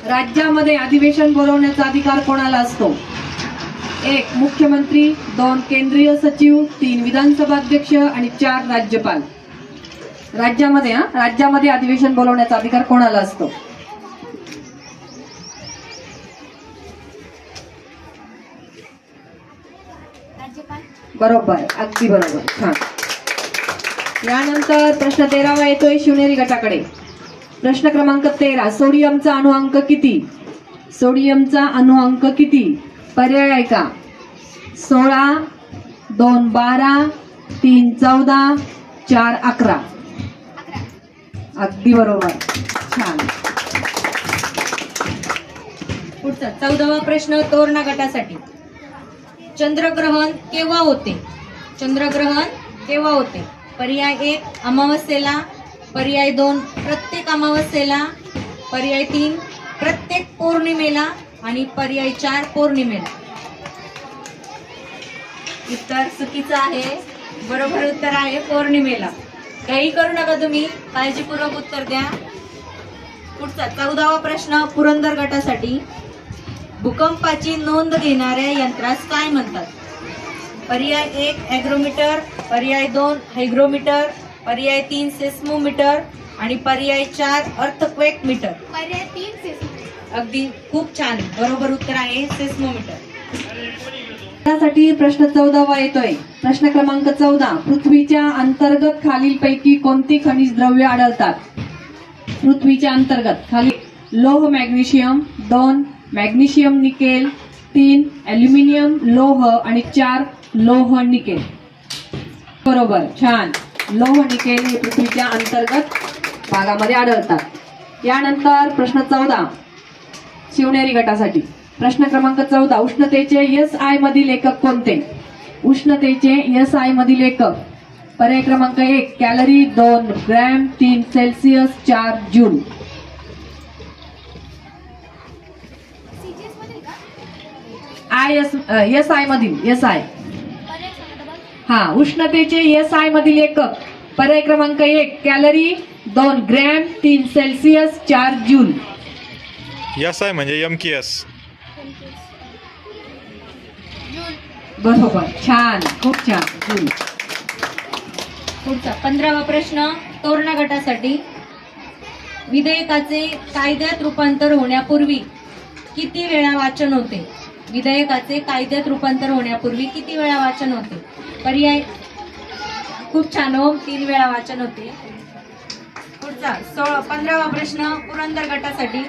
राज्यामध्ये अधिवेशन बोलवण्याचा अधिकार कोणाला असतो? 1 मुख्यमंत्री, 2 केंद्रीय सचिव, 3 विधानसभा अध्यक्ष आणि 4 राज्यपाल. राज्यामध्ये अधिवेशन बोलवण्याचा अधिकार कोणाला असतो? राज्यपाल. बरोबर, अगदी बरोबर. छान. यानंतर प्रश्न 13वा येतोय शिवनेरी गटाकडे. प्रश्न क्रमांक 13. सोडियमचा अणुअंक किती? सोडियमचा अणुअंक किती? पर्याय आहे का? 16, 2 12, 3 14, 4 11. अगदी बरोबर. छान. पुढचा 14वा प्रश्न तोरणा गटासाठी. चंद्रग्रहण केव्हा होते? चंद्रग्रहण केव्हा होते? पर्याय 1 अमावस्येला, पर्याय 2 प्रत्येक अमावस्येला, पर्याय 3 प्रत्येक पौर्णिमेला आणि पर्याय 4 पौर्णिमेला. उत्तर चुकीचं आहे. बरोबर उत्तर आहे पौर्णिमेला. काही करू नका तुम्ही, काळजीपूर्वक उत्तर द्या. पुढचा 14वा प्रश्न पुरंदर गटासाठी. भूकंपाची नोंद घेणाऱ्या यंत्रास काय म्हणतात? पर्याय 1 ॲग्रोमीटर, पर्याय 2 हायग्रोमीटर, पर्याय 3 सेस्मोमीटर आणि पर्याय 4 अर्थक्वेक मीटर. पर्याय 3 सेस्मोमीटर. अगदी खूप छान. बरोबर उत्तर आहे सेस्मोमीटर. त्यासाठी प्रश्न 14वा येतोय. प्रश्न क्रमांक 14. पृथ्वीच्या अंतर्गत खालीलपैकी कोणती खनिज द्रव्ये आढळतात? पृथ्वीच्या अंतर्गत खाली लोह मॅग्नेशियम, 2 मॅग्नेशियम निकेल, 3 ॲल्युमिनियम लोह आणि 4 लोह निकेल. बरोबर, छान. लोह निकेल हे पृथ्वीच्या अंतर्गत भागामध्ये आढळतात. यानंतर प्रश्न 14 शिवनेरी गटासाठी. प्रश्न क्रमांक 14. उष्णतेचे SI मधील एकक कोणते? उष्णतेचे SI मधील एकक. पर्याय क्रमांक 1 calorie, 2 gram, 3 Celsius, 4 joule. CGS मधील का? एस आय मधील एस आय पर्याय सांगा डबल. हा उष्णतेचे एस आय मधील एकक. पर्याय क्रमांक 1 calorie, 2 gram, 3 Celsius, 4 joule. SI म्हणजे MKS. जूल. बरोबर, छान, खूप छान, जूल. पुढचा 15वा प्रश्न तोरणा गटासाठी. विधेयकाचे कायद्यात रूपांतर होण्यापूर्वी किती वेळा वाचन होते? विधेयकाचे कायद्यात रूपांतर होण्यापूर्वी किती वेळा वाचन होते? पर्याय खूप छान हो, 3 वेळा वाचन होते. पुढचा 15वा प्रश्न पुरंदर गटासाठी.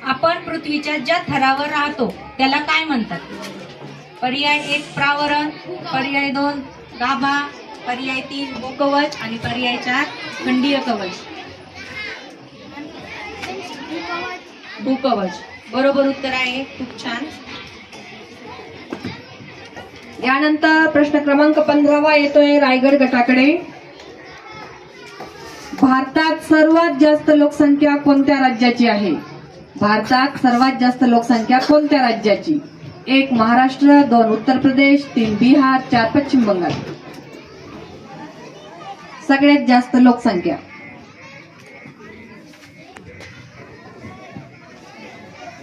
आपण पृथ्वीच्या ज्या थरावर राहतो त्याला काय म्हणतात? पर्याय 1 प्रावरण, पर्याय 2 गाभा, पर्याय 3 भूकवच आणि पर्याय 4 खंडीय कवच. भूकवच बरोबर उत्तर आहे, खूप छान. यानंतर प्रश्न क्रमांक 15वा येतोय रायगड गटाकडे. भारतात सर्वात जास्त लोकसंख्या कोणत्या राज्याची आहे? भारतात सर्वात जास्त लोकसंख्या कोणत्या राज्याची? 1 महाराष्ट्र, 2 उत्तर प्रदेश, 3 बिहार, 4 पश्चिम बंगाल. सगळ्यात जास्त लोकसंख्या.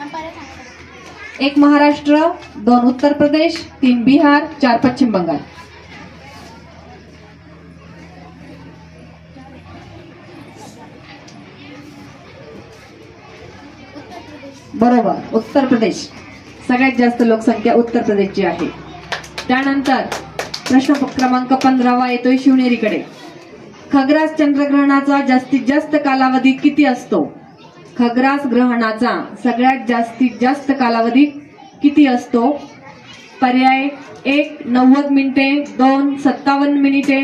पर्याय सांगा. 1 महाराष्ट्र, 2 उत्तर प्रदेश, 3 बिहार, 4 पश्चिम बंगाल. बरोबर, उत्तर प्रदेश. सगळ्यात जास्त लोकसंख्या उत्तर प्रदेशची आहे. त्यानंतर प्रश्न क्रमांक 15वा येतोय शिवनेरीकडे. खग्रास चंद्रग्रहणाचा जास्तीत जास्त कालावधी किती असतो? खग्रास ग्रहणाचा सगळ्यात जास्तीत जास्त कालावधी किती असतो? पर्याय 1 90 मिनिटे, 2 57 मिनिटे,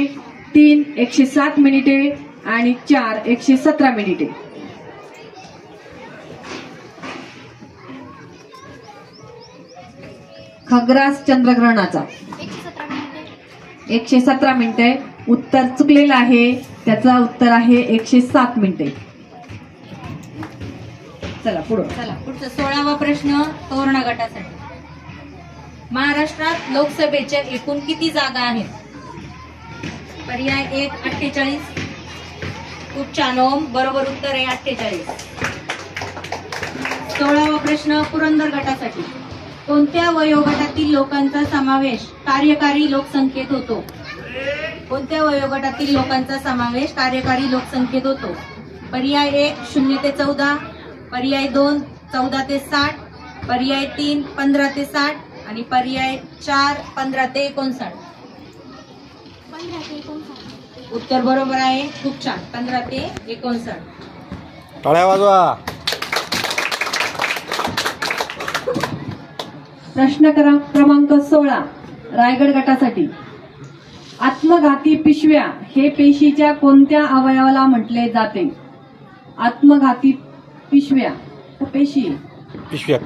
3 107 मिनिटे आणि 4 117 मिनिटे. खग्रास चंद्रग्रहणाचा 117 मिनिटे. 117 मिनिटे. उत्तर चुकलेलं आहे, त्याचं उत्तर आहे 107 मिनिटे. चला पुढं. चला पुढचा 16वा प्रश्न तोरणा गटासाठी. महाराष्ट्रात लोकसभेच्या एकूण किती जागा आहेत? पर्याय 1 48. खूप छान ओम, बरोबर उत्तर आहे 48. 16वा प्रश्न पुरंदर गटासाठी. कोणत्या वयोगटातील लोकांचा समावेश कार्यकारी लोकसंख्येत होतो? कोणत्या वयोगटातील लोकांचा समावेश कार्यकारी लोकसंख्येत होतो? पर्याय 1 0 ते 14, पर्याय 2 14 ते 60, पर्याय 3 15 ते 60 आणि पर्याय 4 15 ते 59. 15 ते 59. उत्तर बरोबर आहे, खूप छान, 15 ते 59. टाळ्या वाजवा. प्रश्न क्रमांक 16 रायगड गटासाठी. आत्मघाती पिशव्या हे पेशीच्या कोणत्या अवयवाला म्हटले जाते? आत्मघाती पिशव्या पेशी पिशव्या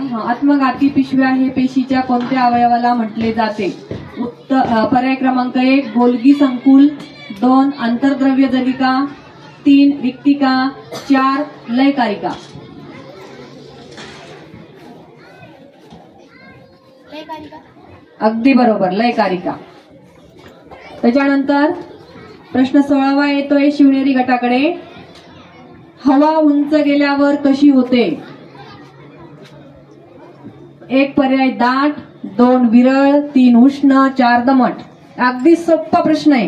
हा आत्मघाती पिशव्या हे पेशीच्या कोणत्या अवयवाला म्हटले जाते? पर्याय क्रमांक 1 गोल्गी संकुल, 2 आंतरद्रव्य जलिका, 3 रिक्तिका, 4 लयकारिका. लयकारिका. अगदी बरोबर, लयकारिका. त्याच्यानंतर प्रश्न 16वा येतोय शिवनेरी गटाकडे. हवा उंच गेल्यावर कशी होते? 1 पर्याय दाट, 2 विरळ, 3 उष्ण, 4 दमट. अगदी सोपा प्रश्न आहे.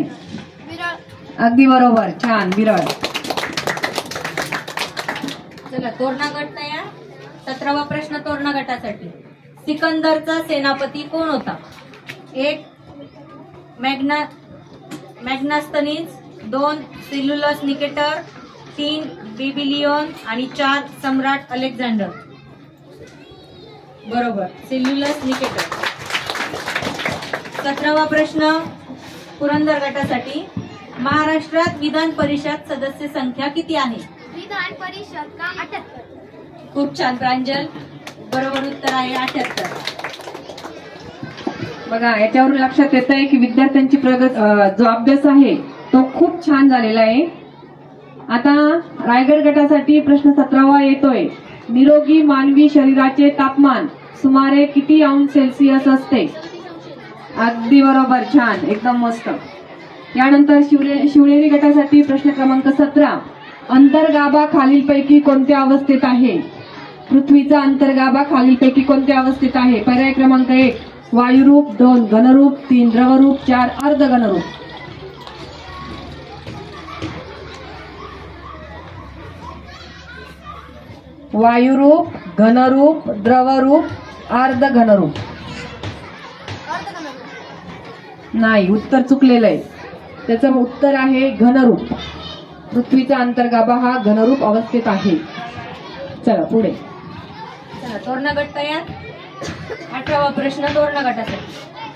विरळ. अगदी बरोबर, छान, विरळ. चला तोरणा गट तयार. 17वा प्रश्न तोरणा गटासाठी. सिकंदरचा सेनापती कोण होता? 1 मॅग्नास्थनीज, 2 सेल्युलस निकेटर, 3 बिबिलियन आणि 4 सम्राट अलेक्झांडर. बरोबर, सेल्युलस निकेटर. 17वा प्रश्न पुरंदर गटासाठी. महाराष्ट्रात विधान परिषद सदस्य संख्या किती आहे? विधान परिषद का 78. खूप छान प्रांजल, बरोबर उत्तर आहे 78. बघा याच्यावरून लक्षात येत आहे की विद्यार्थ्यांची जो अभ्यास आहे तो खूप छान झालेला आहे. आता रायगड गटासाठी प्रश्न 17वा येतोय. निरोगी मानवी शरीराचे तापमान सुमारे किती अंश सेल्सिअस असते? अगदी बरोबर, छान, एकदम मस्त. यानंतर शिवनेरी गटासाठी प्रश्न क्रमांक 17. अंतर्गाभा खालीलपैकी कोणत्या अवस्थेत आहे? पृथ्वीचा अंतर्गाभा खालीलपैकी कोणत्या अवस्थेत आहे? पर्याय क्रमांक 1 वायुरूप, 2 घनरूप, 3 द्रवरूप, 4 अर्धघनरूप. वायुरूप, घनरूप, द्रवरूप, अर्धघनरूप. नाही, उत्तर चुकलेलं आहे. त्याचं उत्तर आहे घनरूप. पृथ्वीचा अंतर्गाभा हा घनरूप अवस्थेत आहे. चला पुढे. चला, तोरणा गट तयार. 18वा प्रश्न तोरणा गटासाठी.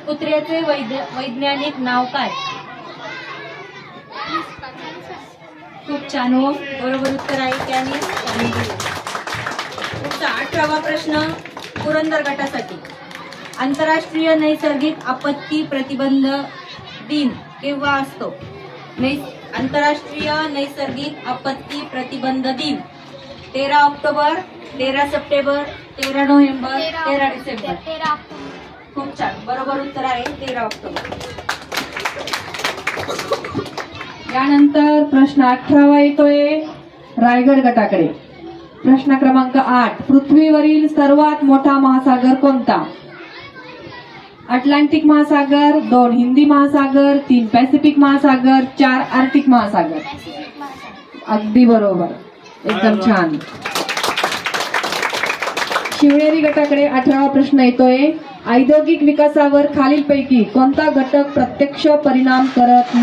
कुत्र्याचे वैज्ञानिक नाव काय? खूप छान हो, बरोबर उत्तर आहे त्याने. पुढचा 18वा प्रश्न पुरंदर गटासाठी. आंतरराष्ट्रीय नैसर्गिक आपत्ती प्रतिबंध दिन केव्हा असतो? आंतरराष्ट्रीय नैसर्गिक आपत्ती प्रतिबंध दिन 13 October, 13 September, 13 November, 13 December. 13 October. खूप छान, बरोबर उत्तर आहे 13 ऑक्टोबर. यानंतर प्रश्न 18वा येतोय रायगड गटाकडे. प्रश्न क्रमांक 8. पृथ्वीवरील सर्वात मोठा महासागर कोणता? अटलांटिक महासागर, 2 हिंदी महासागर, 3 पॅसिफिक महासागर, 4 आर्टिक महासागर. पॅसिफिक महासागर. अगदी बरोबर, एकदम छान. शिवनेरी गटाकडे 18वा प्रश्न येतोय. औद्योगिक विकासावर खालीलपैकी कोणता घटक प्रत्यक्ष परिणाम करत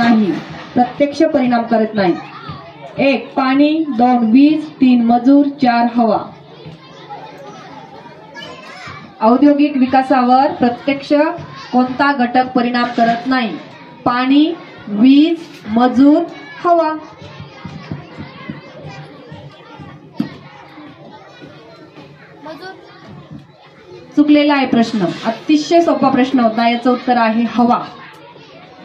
नाही? 1 पाणी, 2 वीज, 3 मजूर, 4 हवा. औद्योगिक विकासावर प्रत्यक्ष कोणता घटक परिणाम करत नाही? पाणी, वीज, मजूर, हवा. मजूर. चुकलेला आहे प्रश्न. अतिशय सोपा प्रश्न होता. याचं उत्तर आहे हवा.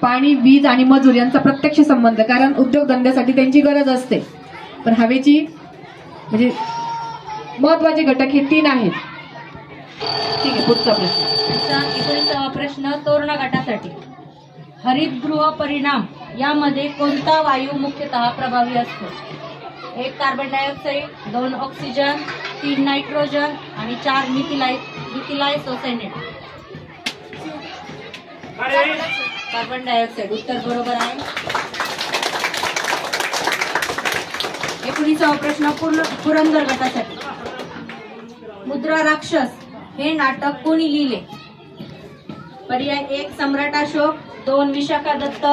पाणी, वीज आणि मजूर यांचा प्रत्यक्ष संबंध, कारण उद्योगधंद्यासाठी त्यांची गरज असते. पण हवेची म्हणजे महत्वाचे घटक हे 3 आहेत. ठीक आहे, पुढचा प्रश्न. 19वा प्रश्न तोरणा गटासाठी. हरितगृह परिणाम यामध्ये कोणता वायू मुख्यतः प्रभावी असतो? 1 कार्बन डायऑक्साईड, 2 ऑक्सिजन, 3 नायट्रोजन आणि 4 मिथिलायसोसायनेट. कार्बन डायऑक्साईड उत्तर बरोबर आहे. 19वा प्रश्न पुरंदर गटासाठी. मुद्रा राक्षस हे नाटक कोणी लिहिले? पर्याय 1 सम्राट अशोक, 2 विशाखा दत्त,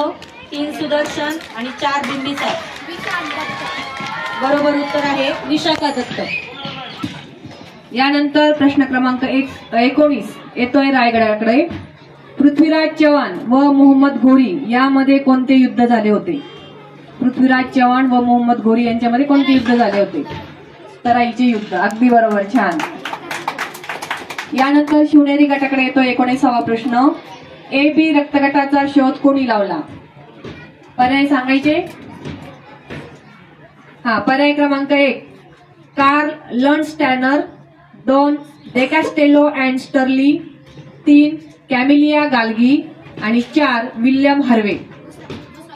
3 सुदर्शन आणि 4 बिंबिसार. बरोबर उत्तर आहे विशाखा दत्त. यानंतर प्रश्न क्रमांक 19 येतोय रायगडाकडे. पृथ्वीराज चव्हाण व मोहम्मद घोरी यामध्ये कोणते युद्ध झाले होते? पृथ्वीराज चव्हाण व मोहम्मद घोरी यांच्यामध्ये कोणते युद्ध झाले होते? तराईचे युद्ध. अगदी बरोबर, छान. यानंतर शिवनेरी गटाकडे येतो 19वा प्रश्न. AB रक्तगटाचा शोध कोणी लावला? पर्याय सांगायचे. पर्याय क्रमांक 1 कार्ल लंडस्टॅनर, 2 डेकास्टेलो अँड स्टर्ली, 3 कॅमिलिया गाल्गी आणि 4 विल्यम हार्वे.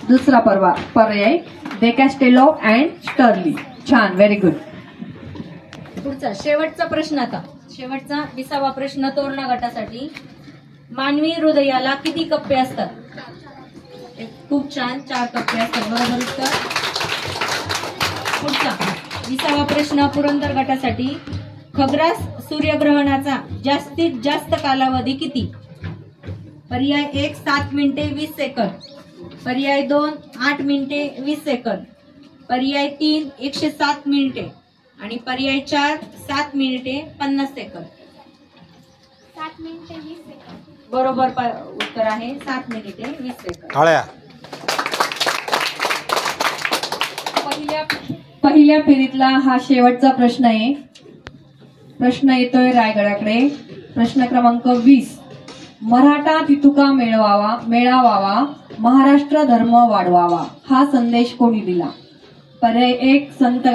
दुसरा पर्याय डेकास्टेलो अँड स्टर्ली. छान, व्हेरी गुड. पुढचा शेवटचा प्रश्न आता. शेवटचा 20वा प्रश्न तोरणा गटासाठी. मानवी हृदयाला किती कप्पे असतात? खूप छान, 4 कप्पे असतात. बरोबर उत्तर. पुढचा 20वा प्रश्न पुरंदर गटासाठी. खग्रास सूर्यग्रहणाचा जास्तीत जास्त कालावधी किती? पर्याय 1 7 मिनिटे 20 सेकंद, पर्याय 2 8 मिनिटे 20 सेकंद, पर्याय 3 107 मिनिटे आणि पर्याय 4 7 मिनिटे 50 सेकंद. 7 मिनिटे 20 सेकंद. बरोबर उत्तर आहे 7 मिनिटे 20 सेकंद. टाळ्या. पहिल्या फेरीतला हा शेवटचा प्रश्न आहे. प्रश्न येतोय रायगडाकडे. प्रश्न क्रमांक 20. मराठा तितुका मेळावावा, महाराष्ट्र धर्म वाढवावा हा संदेश कोणी दिला? पर्याय 1 संत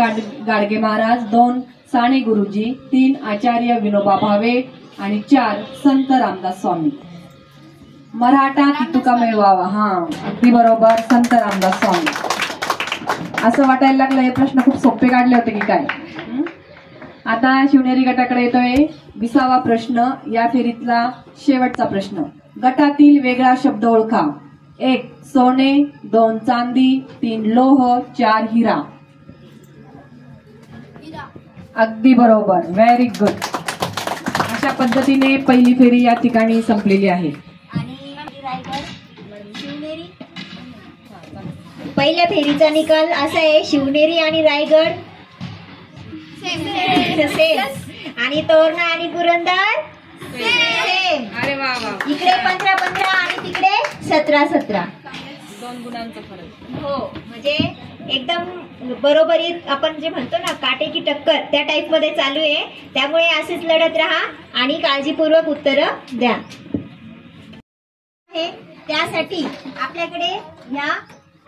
गाडगे महाराज, 2 साने गुरुजी, 3 आचार्य विनोबा भावे, आणि 4 संत रामदास स्वामी. मराठा कितुका मिळवावा. हा, अगदी बरोबर, संत रामदास स्वामी. असं वाटायला लागलं हे प्रश्न खूप सोपे काढले होते की काय. आता शिवनेरी गटाकडे येतोय 20वा प्रश्न, या फेरीतला शेवटचा प्रश्न. गटातील वेगळा शब्द ओळखा. 1 सोने, 2 चांदी, 3 लोह, 4 हिरा. अगदी बरोबर, व्हेरी गुड. अशा पद्धतीने पहिली फेरी या ठिकाणी संपलेली आहे. आणि रायगड शिवनेरी पहिल्या फेरीचा निकाल असा आहे, शिवनेरी आणि रायगड सेम आणि तोरणा आणि पुरंदर सेम. अरे वा वा, इकडे 15-15 आणि तिकडे 17-17. 2 गुणांचा फरक. हो, म्हणजे एकदम बरोबरीत आपण जे म्हणतो ना काटेकी टक्कर त्या टाइप मध्ये चालू आहे. त्यामुळे असेच लढत राहा आणि काळजीपूर्वक उत्तरं द्या. त्यासाठी आपल्याकडे या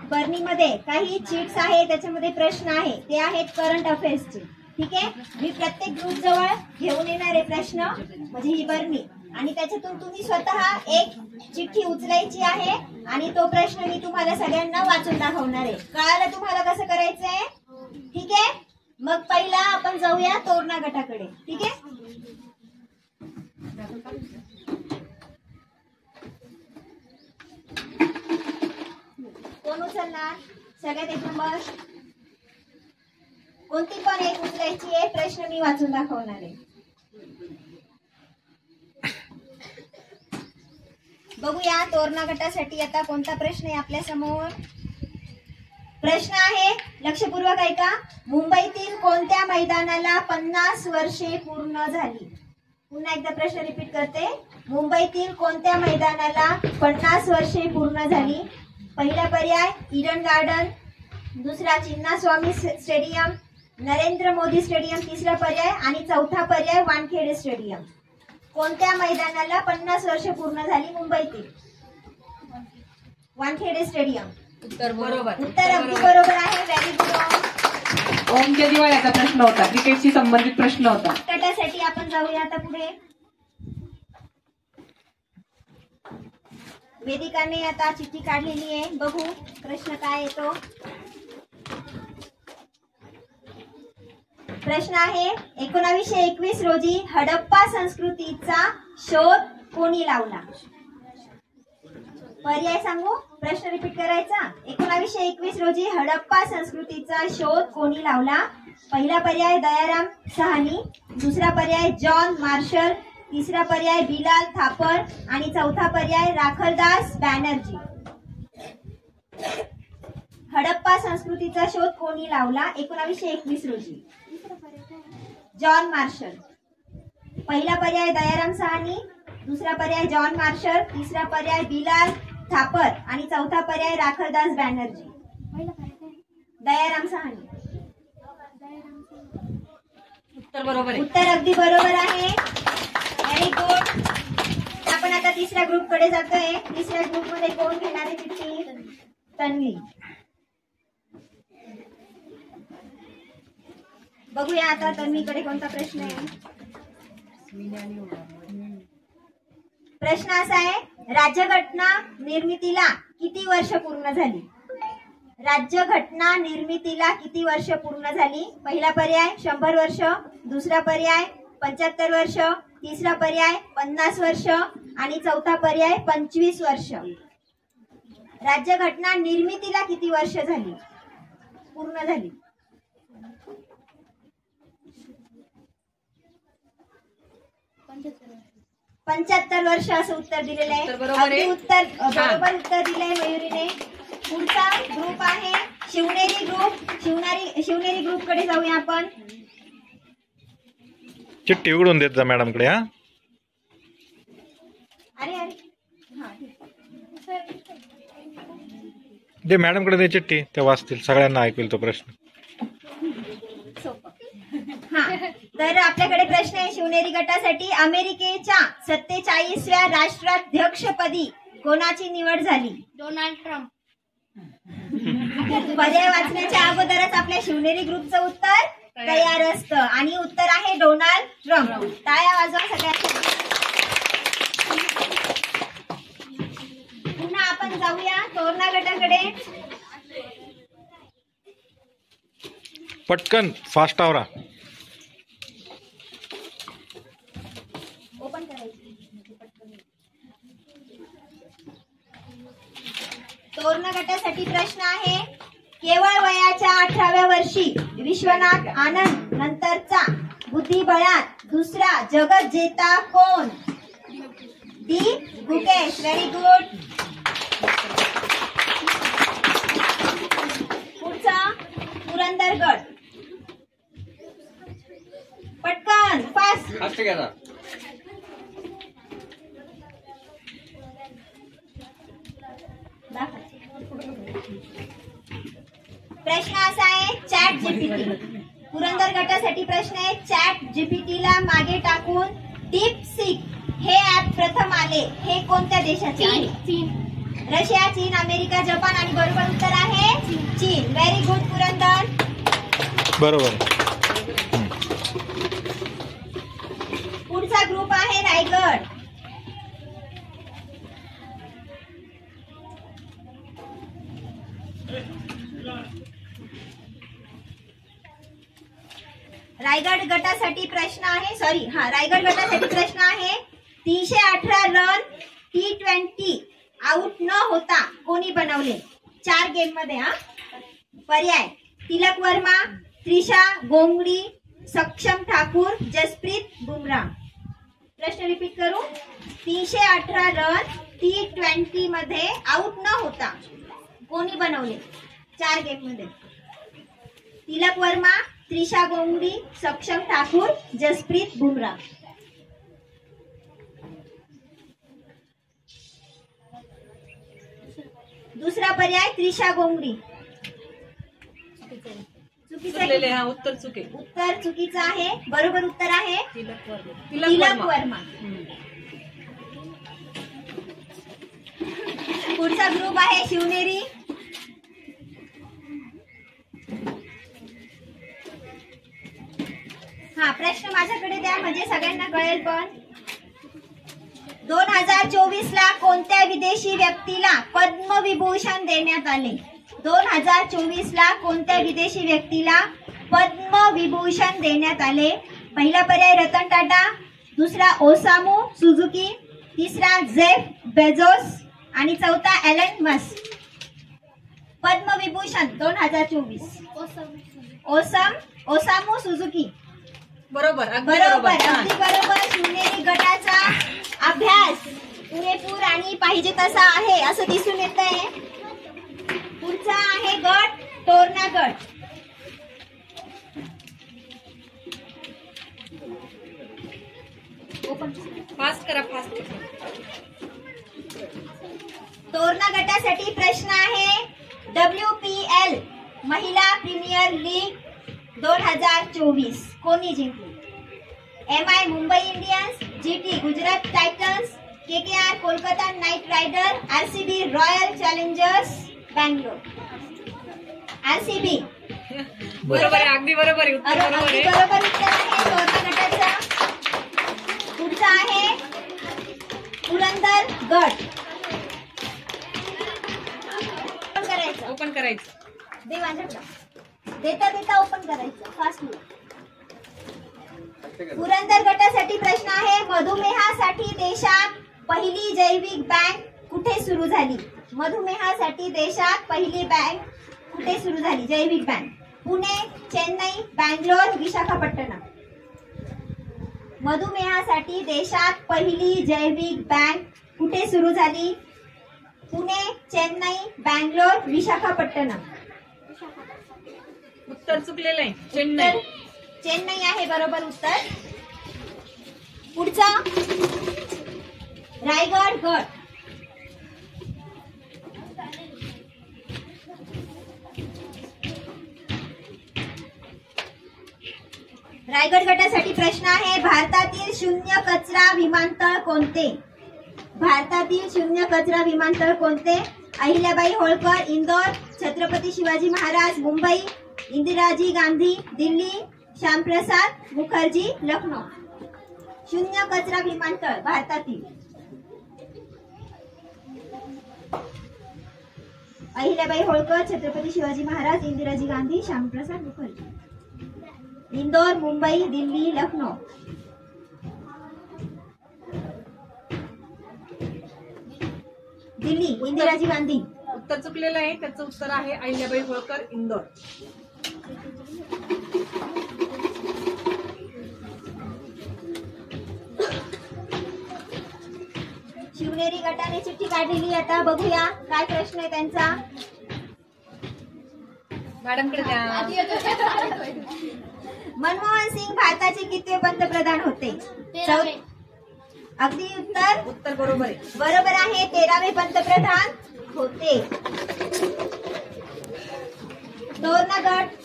बर्नीमध्ये काही चीट्स आहे, त्याच्यामध्ये प्रश्न आहे, ते आहेत करंट अफेअर्सचे. ठीक आहे, मी प्रत्येक ग्रुप जवळ घेऊन येणार आहे प्रश्न, म्हणजे ही बर्नी, आणि त्याच्यातून तुम्ही स्वतः एक चिठ्ठी उचलायची आहे आणि तो प्रश्न मी तुम्हाला सगळ्यांना वाचून दाखवणार आहे. कळालं तुम्हाला कसं करायचंय? ठीक आहे, मग पहिला आपण जाऊया तोरणा गटाकडे. ठीक आहे, कोण उचलणार? सगळ्यात एक नंबर कोणती पण एक उचलायची आहे, प्रश्न मी वाचून दाखवणार आहे. बघूया तोरणा गटासाठी आता कोणता प्रश्न आहे आपल्या समोर. प्रश्न आहे, लक्षपूर्वक ऐका. मुंबईतील कोणत्या मैदानाला 50 वर्षे पूर्ण झाली? पुन्हा एकदा प्रश्न रिपीट करते. मुंबईतील कोणत्या मैदानाला 50 वर्षे पूर्ण झाली? पहिला पर्याय ईडन गार्डन, दुसरा चिन्नास्वामी स्टेडियम, नरेंद्र मोदी स्टेडियम तिसरा पर्याय, आणि चौथा पर्याय वानखेडे स्टेडियम. कोणत्या मैदानाला 50 वर्ष पूर्ण झाली मुंबईतील? वानखेडे स्टेडियम. उत्तर बरोबर. उत्तर अगदी बरोबर आहे, व्हेरी गुड. ओमच्या दिवाळ्याचा प्रश्न होता, क्रिकेटशी संबंधित प्रश्न होता. गटासाठी आपण जाऊया आता पुढे. वेदिकाने आता चिठ्ठी काढलेली आहे, बघू प्रश्न काय येतो. प्रश्न आहे, 1921 रोजी हडप्पा संस्कृतीचा शोध कोणी लावला? पर्याय सांगू, प्रश्न रिपीट करायचा. 1921 रोजी हडप्पा संस्कृतीचा शोध कोणी लावला? पहिला पर्याय दयाराम साहनी, दुसरा पर्याय जॉन मार्शल, तिसरा पर्याय बिलाल थापर, आणि चौथा पर्याय राखलदास बॅनर्जी. हडप्पा संस्कृतीचा शोध कोणी लावला 1921 रोजी? John Marshall. पहिला पर्याय दयाराम साहनी, दुसरा पर्याय जॉन मार्शल, तिसरा पर्याय बिलाल थापर, आणि चौथा पर्याय राखलदास बॅनर्जी. दयाराम साहनी. उत्तर बरोबर आहे. उत्तर अगदी बरोबर आहे, व्हेरी गुड. आपण आता तिसऱ्या ग्रुप कडे जातोय. तिसऱ्या ग्रुप मध्ये कोण घेणार आहे चिठ्ठी? तन्वी. बघूया आता तन्वीकडे कोणता प्रश्न आहे. प्रश्न असा आहे, राज्यघटना निर्मितीला किती वर्ष पूर्ण झाली? राज्यघटना निर्मितीला किती वर्ष पूर्ण झाली? पहिला पर्याय 100 वर्ष, दुसरा पर्याय 75 वर्ष, तिसरा पर्याय 50 वर्ष, आणि चौथा पर्याय 25 वर्ष. राज्यघटना निर्मितीला किती वर्ष झाली पूर्ण झाली? 75 वर्ष असं उत्तर दिलेलं आहे. अगदी उत्तर बरोबर उत्तर दिलंय मयुरीने. पुढचा ग्रुप आहे शिवनेरी ग्रुप. शिवनेरी ग्रुप कडे जाऊया आपण. चिठ्ठी उघडून देत जा मॅडम कडे. हा, अरे अरे दे मॅडम कडे दे चिठ्ठी, ते वाचतील, सगळ्यांना ऐकतील तो प्रश्न. हा, तर आपल्याकडे प्रश्न आहे शिवनेरी गटासाठी. अमेरिकेच्या 47व्या राष्ट्राध्यक्षपदी कोणाची निवड झाली? Donald Trump. पर्याय वाचण्याच्या अगोदरच आपल्या शिवनेरी ग्रुपचं उत्तर तयार असतं आणि उत्तर आहे डोनाल्ड ट्रम्प. टाळ्या वाजवा सगळ्यांसाठी. पुन्हा आपण जाऊया तोरणा गटाकडे. पटकन फास्ट आवरा. ओपन करायचं. तोरणा गटासाठी प्रश्न आहे, केवळ वयाच्या 18व्या वर्षी विश्वनाथ आनंद नंतरचा बुद्धिबळात दुसरा जगत जेता कोण? डी गुकेश. Very good. पुढचा पुरंदरगड. पटकन फास्ट. फास्ट घ्या जरा. प्रश्न असा आहे, चॅट जीपीटी. पुरंदर गटासाठी प्रश्न आहे, चॅट जीपीटीला मागे टाकून डीप सीक हे ऍप प्रथम आले, हे कोणत्या देशाचे आहे? चीन. रशिया, चीन, अमेरिका, जपान आणि बरोबर उत्तर आहे चीन. Very good Purandar. बरोबर. पुढचा ग्रुप आहे रायगड. रायगड गटासाठी प्रश्न आहे, रायगड गटासाठी प्रश्न आहे, 318 रन T20 आउट न होता कोणी बनवले? 4 गेम मध्ये. पर्याय, तिलक वर्मा, त्रिशा गोंगडी, सक्षम ठाकूर, जसप्रीत बुमराह. प्रश्न रिपीट करू. 318 रन T20 मध्ये आउट न होता कोणी बनवले? 4 गेम मध्ये. तिलक वर्मा, त्रिशा गोंगडी, सक्षम ठाकूर, जसप्रीत बुमराह. दुसरा पर्याय त्रिशा गोंगडी. चुकीचं. उत्तर चुके. उत्तर चुकीचं आहे. बरोबर उत्तर आहे तिलक तिलक वर्मा. पुढचा ग्रुप आहे शिवनेरी. प्रश्न माझ्याकडे द्या म्हणजे सगळ्यांना कळेल. पण 2024 ला कोणत्या विदेशी व्यक्तीला पद्मविभूषण देण्यात आले? 2024 ला कोणत्या विदेशी व्यक्तीला पद्मविभूषण देण्यात आले? पहिला पर्याय रतन टाटा, दुसरा ओसामू सुझुकी, तिसरा जेफ बेझोस आणि चौथा Elon Musk. Padma Vibhushan 2024. Osamu Suzuki. बरोबर. बरोबर. अगदी बरोबर. शिवनेरी गटाचा अभ्यास पुरेपूर आणि पाहिजे तसा आहे असं दिसून येत आहे. पुढचा आहे गट तोरणा गट. फास्ट करा. फास्ट. तोरणा गटासाठी प्रश्न आहे, WPL महिला प्रीमियर लीग 2024 कोणी जिंकली? MI Mumbai Indians, GT Gujarat Titans, KKR Kolkata Knight Rider, RCB Royal Challengers Bangalore. RCB. बरोबर आहे. अगदी बरोबर आहे. उत्तर बरोबर अगदी आहे. बरोबर उत्तर आहे तोरणा गटाचा. पुढचा आहे पुरंदर गट. ओपन करायचं. ओपन करायचं. दे माझ्याकडं. देता देता ओपन करायचं. फास्ट. पुरंदर गटासाठी प्रश्न आहे, मधुमेहासाठी देशात पहिली जैविक बँक कुठे सुरू झाली? मधुमेहासाठी देशात पहिली बँक कुठे सुरू झाली? जैविक बँक. पुणे, चेन्नई, बँगलोर, विशाखापट्टणम. मधुमेहासाठी देशात पहिली जैविक बँक कुठे सुरू झाली? पुणे, चेन्नई, बँगलोर, विशाखापट्टणम. उत्तर चुकलेलं आहे. चेन्नई. चेन्नई आहे बरोबर उत्तर. पुढचा रायगड गट. रायगड गटासाठी प्रश्न आहे, भारतातील शून्य कचरा विमानतळ कोणते? भारतातील शून्य कचरा विमानतळ कोणते? अहिल्याबाई होळकर इंदोर, छत्रपती शिवाजी महाराज मुंबई, इंदिराजी गांधी दिल्ली, श्यामप्रसाद मुखर्जी लखनौ. शून्य कचरा विमानतळ भारतातील. अहिल्याबाई होळकर, छत्रपती शिवाजी महाराज, इंदिराजी गांधी, श्यामप्रसाद मुखर्जी. इंदौर, मुंबई, दिल्ली, लखनौ. दिल्ली, इंदिराजी गांधी. उत्तर चुकलेलं आहे. त्याचं उत्तर आहे अहिल्याबाई होळकर, इंदोर. शिवनेरी गटाने चिठ्ठी काढलेली. आता बघूया काय प्रश्न आहे त्यांचा. मॅडमकडे द्या. मनमोहन सिंग भारताचे कितवे पंतप्रधान होते? 13वे. अगदी उत्तर उत्तर बरोबर आहे. बरोबर आहे. 13वे पंतप्रधान होते. तोरणा गट.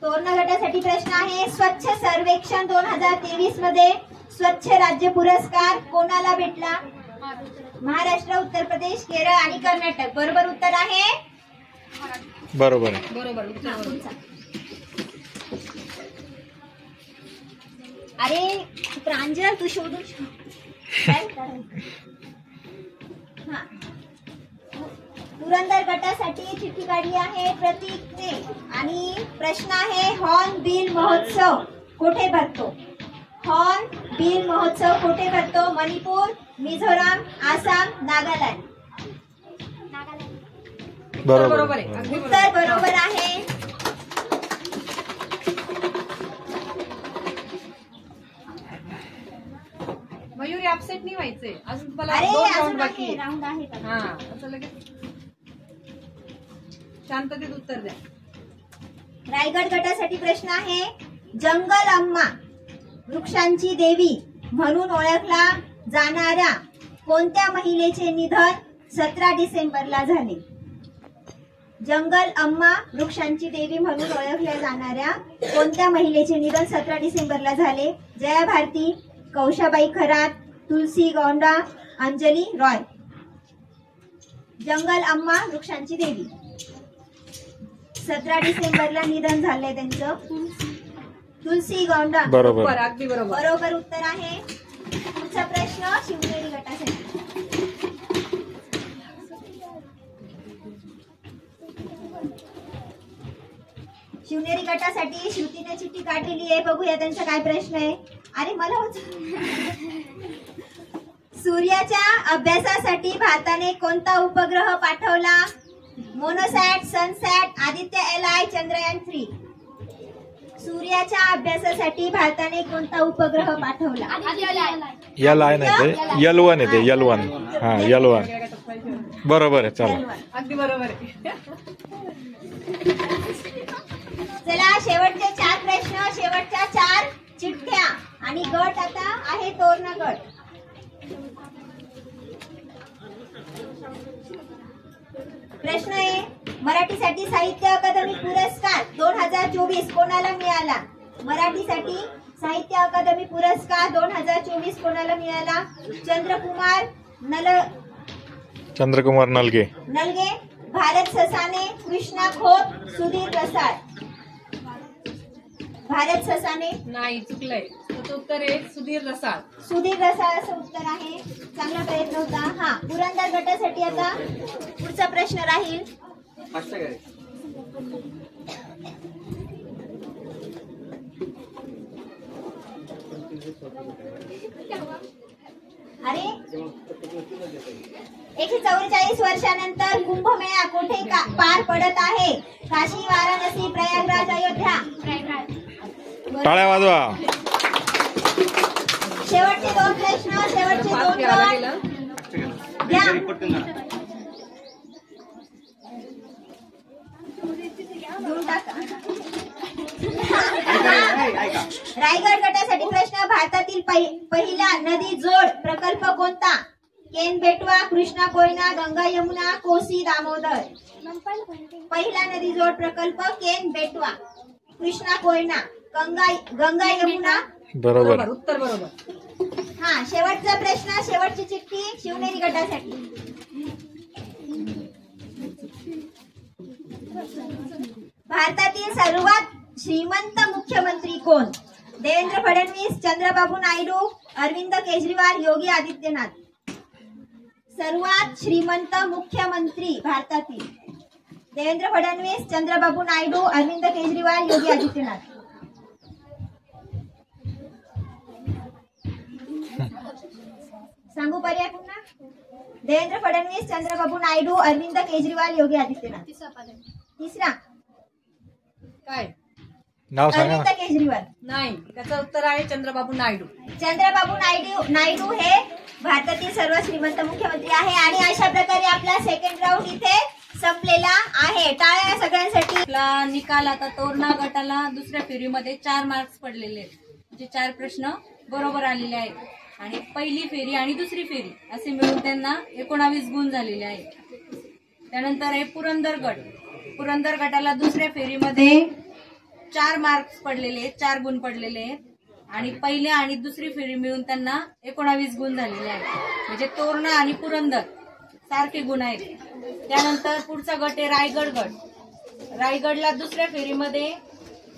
तोरणा गटासाठी प्रश्न आहे. स्वच्छ सर्वेक्षण 2023 मध्ये स्वच्छ राज्य पुरस्कार कोणाला भेटला? महाराष्ट्र, उत्तर प्रदेश, केरळ आणि कर्नाटक. बरोबर उत्तर आहे. बरोबर आहे. बरोबर उत्तर बरोबर. अरे प्रांजल, तू शोधून काय करायचं? हा. पुरंदर गटासाठी चिठ्ठी काढली आहे प्रतीकने आणि प्रश्न आहे हॉर्न बिल महोत्सव कुठे भरतो? हॉर्न बिल महोत्सव कुठे भरतो? मणिपूर, मिझोराम, आसाम, नागालँड. बरोबर बरोबर आहे. अगदी उत्तर बरोबर. बरोबर आहे. मयुरी अपसेट नाही व्हायचे. अजून तुम्हाला अरे 2 अजून राऊंड बाकी आहे, आहे. राऊंड आहे का? हा असं लगेच शांततेत उत्तर द्या. रायगड गटासाठी प्रश्न आहे. जंगल अम्मा वृक्षांची देवी म्हणून ओळखला जाणाऱ्या कोणत्या महिलेचे निधन 17 डिसेंबरला झाले? जंगल अम्मा वृक्षांची देवी म्हणून ओळखल्या जाणाऱ्या कोणत्या महिलेचे निधन 17 डिसेंबरला झाले? जया भारती, कौशाबाई खरात, तुलसी गौंडा, अंजली रॉय. जंगल अम्मा वृक्षांची देवी 17 डिसेंबरला निधन झालंय त्यांचं. तुलसी गौंडा. बरोबर. बरोबर अगदी बरोबर. बरोबर उत्तर आहे. पुढचा प्रश्न शिवनेरी गटासाठी. शिवनेरी गटासाठी श्रुतीने चिठ्ठी काढलेली आहे. बघूया त्यांचा काय प्रश्न आहे. अरे मला सूर्याच्या अभ्यासासाठी भारताने कोणता उपग्रह पाठवला? मोनोसॅट, सनसॅट, आदित्य LI, चंद्रयान 3. सूर्याच्या अभ्यासासाठी भारताने कोणता उपग्रह पाठवला? L1 आहे ते. L1 आहे ते. L1. हा L1. बरोबर आहे. चला. अगदी बरोबर आहे. चला शेवटचे 4 प्रश्न, शेवटच्या 4 चिठ्ठ्या आणि गट आता आहे तोरणा गट. प्रश्न आहे मराठीसाठी साहित्य अकादमी पुरस्कार 2024 कोणाला मिळाला? मराठीसाठी साहित्य अकादमी पुरस्कार 2024 कोणाला मिळाला? चंद्रकुमार नलगे. नलगे, भारत ससाने, कृष्णा खोत, सुधीर रसाळ. भारत ससाने नाही चुकलंय. त्याचं उत्तर आहे सुधीर रसाळ. सुधीर रसाळ असं उत्तर आहे. चांगला प्रयत्न होता. हा पुरंदर गटासाठी आता पुढचा प्रश्न राहील. अरे 144 वर्षानंतर कुंभमेळा कुठे पार पडत आहे? काशी, वाराणसी, प्रयागराज, अयोध्या. टाळ्या वाजवा. शेवटचे 2 प्रश्न, शेवटचे 2 फिरायला गेलं. रायगड गटासाठी प्रश्न. भारतातील पहिला नदी जोड प्रकल्प कोणता? केन बेटवा, कृष्णा कोयना, गंगा यमुना, कोसी दामोदर. पहिला नदी जोड प्रकल्प केन बेटवा, कृष्णा कोयना, गंगा यमुना. बरोबर. उत्तर बरोबर. हा शेवटचा प्रश्न, शेवटची चिठ्ठी शिवनेरी गटासाठी. श्रीमंत मुख्यमंत्री कोण? देवेंद्र फडणवीस, चंद्रबाबू नायडू, अरविंद केजरीवाल, योगी आदित्यनाथ. सर्वात श्रीमंत मुख्यमंत्री भारतातील देवेंद्र फडणवीस, चंद्रबाबू नायडू, अरविंद केजरीवाल, योगी आदित्यनाथ. सांगू पर्याय पुन्हा? देवेंद्र फडणवीस, चंद्रबाबू नायडू, अरविंद केजरीवाल, योगी आदित्यनाथ. तिसरा काय नाव सांगा अरविंद ना. केजरीवाल. नाही, त्याचं उत्तर आहे चंद्रबाबू नायडू. चंद्रबाबू नायडू हे भारतातील सर्वात श्रीमंत मुख्यमंत्री आहे. आणि अशा प्रकारे आपला सेकंड राऊंड इथे संपलेला आहे. टाळ्या सगळ्यांसाठी. आपला निकाल आता तोरणा गटाला दुसऱ्या फेरीमध्ये 4 मार्क्स पडलेले आहेत. म्हणजे 4 प्रश्न बरोबर आलेले आहेत आणि पहिली फेरी आणि दुसरी फेरी असे मिळून त्यांना 19 गुण झालेले आहेत. त्यानंतर आहे पुरंदर गट. पुरंदर गटाला दुसऱ्या फेरीमध्ये 4 मार्क्स पडलेले आहेत, 4 गुण पडलेले आहेत आणि पहिल्या आणि दुसरी फेरी मिळून त्यांना 19 गुण झालेले आहेत. म्हणजे तोरणा आणि पुरंदर सारखे गुण आहेत. त्यानंतर पुढचा गट आहे रायगड गट. रायगडला दुसऱ्या फेरीमध्ये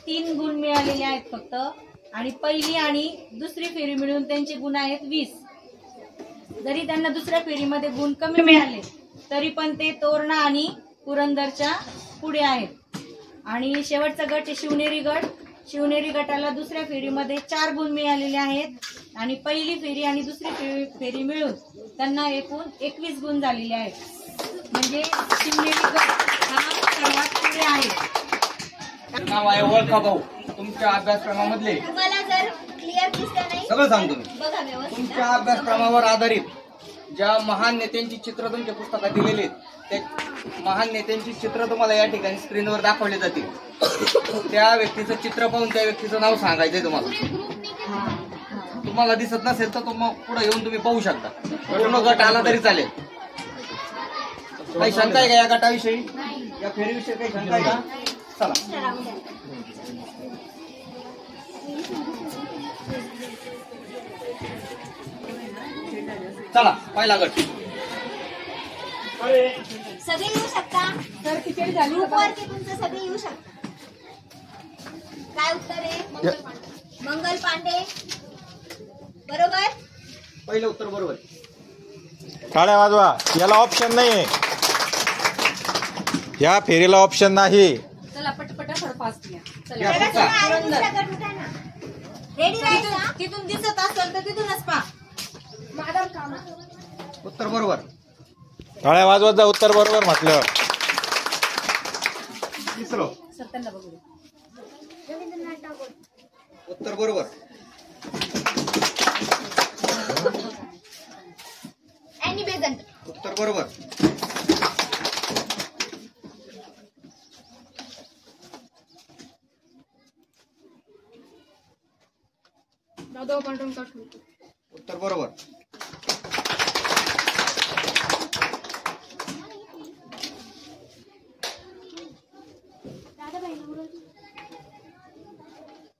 3 गुण मिळालेले आहेत फक्त आणि पहिली आणि दुसरी फेरी मिळून त्यांचे गुण आहेत 20. जरी त्यांना दुसऱ्या फेरीमध्ये गुण कमी मिळाले तरी पण ते तोरणा आणि पुरंदरच्या पुढे आहेत. आणि शेवटचा गट आहे शिवनेरी गट. शिवनेरी गटाला दुसऱ्या फेरीमध्ये 4 गुण मिळालेले आहेत आणि पहिली फेरी आणि दुसरी फेरी मिळून त्यांना एकूण 21 गुण झालेले आहेत. म्हणजे शिवनेरी गट हा सर्वात पुढे आहे. नाव आहे ओळखा भाऊ. तुमच्या अभ्यासक्रमामधले तुम्हाला जर क्लिअर दिसलं नाही सगळं सांगतो मी. बघा व्यवस्थित. तुमच्या अभ्यासक्रमावर आधारित ज्या महान नेत्यांची चित्र तुमच्या पुस्तकात दिलेली आहेत त्या महान नेत्यांची चित्र तुम्हाला या ठिकाणी स्क्रीनवर दाखवले जातील. त्या व्यक्तीचं चित्र पाहून त्या व्यक्तीचं नाव सांगायचंय तुम्हाला. तुम्हाला दिसत नसेल तर मग पुढे येऊन तुम्ही पाहू शकता. पूर्ण गट आला तरी चालेल. काही शंका आहे का या गटाविषयी, या फेरीविषयी काही शंका आहे का? चला चला पहिला गट. सगळे येऊ शकता. तर किती झाली? ग्रुपवरती तुमचं सगळे येऊ शकता. काय उत्तर आहे? मंगल पांडे. बरोबर. पहिलं उत्तर बरोबर. टाळ्या वाजवा. याला ऑप्शन नाही. या फेरीला ऑप्शन नाही. चला पटपट फास्ट घ्या. या चला पुढचा. आणि दुसरा गट उठा ना. रेडी राहायचा. तिथून दिसत असेल तर तिथूनच पहा. उत्तर बरोबर. टाळ्या वाजवत जा. उत्तर बरोबर म्हटलं. तिसरं सत्यांना बघू. उत्तर बरोबर. Annie Besant. उत्तर बरोबर. उत्तर बरोबर.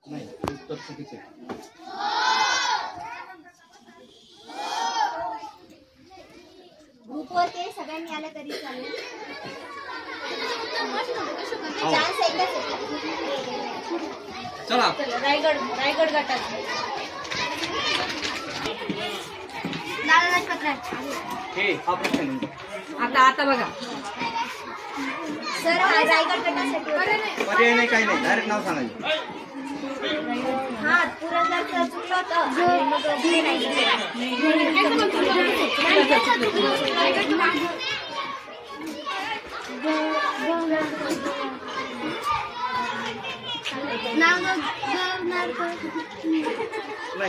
नाही उत्तर चुकीचे. ग्रुपवरती सगळ्यांनी आलं तरी चालेल. हो. चान्स एकच आहे. चला रायगड गटात लाला लजपत राय. हे हा प्रश्न आहे. आता बघा. सर हा रायगड गटासाठी होता. पर्याय नाही काही नाही. डायरेक्ट नाव सांगायचं. हा पुरंदरचं चुकलं होतं आणि मग हे नाही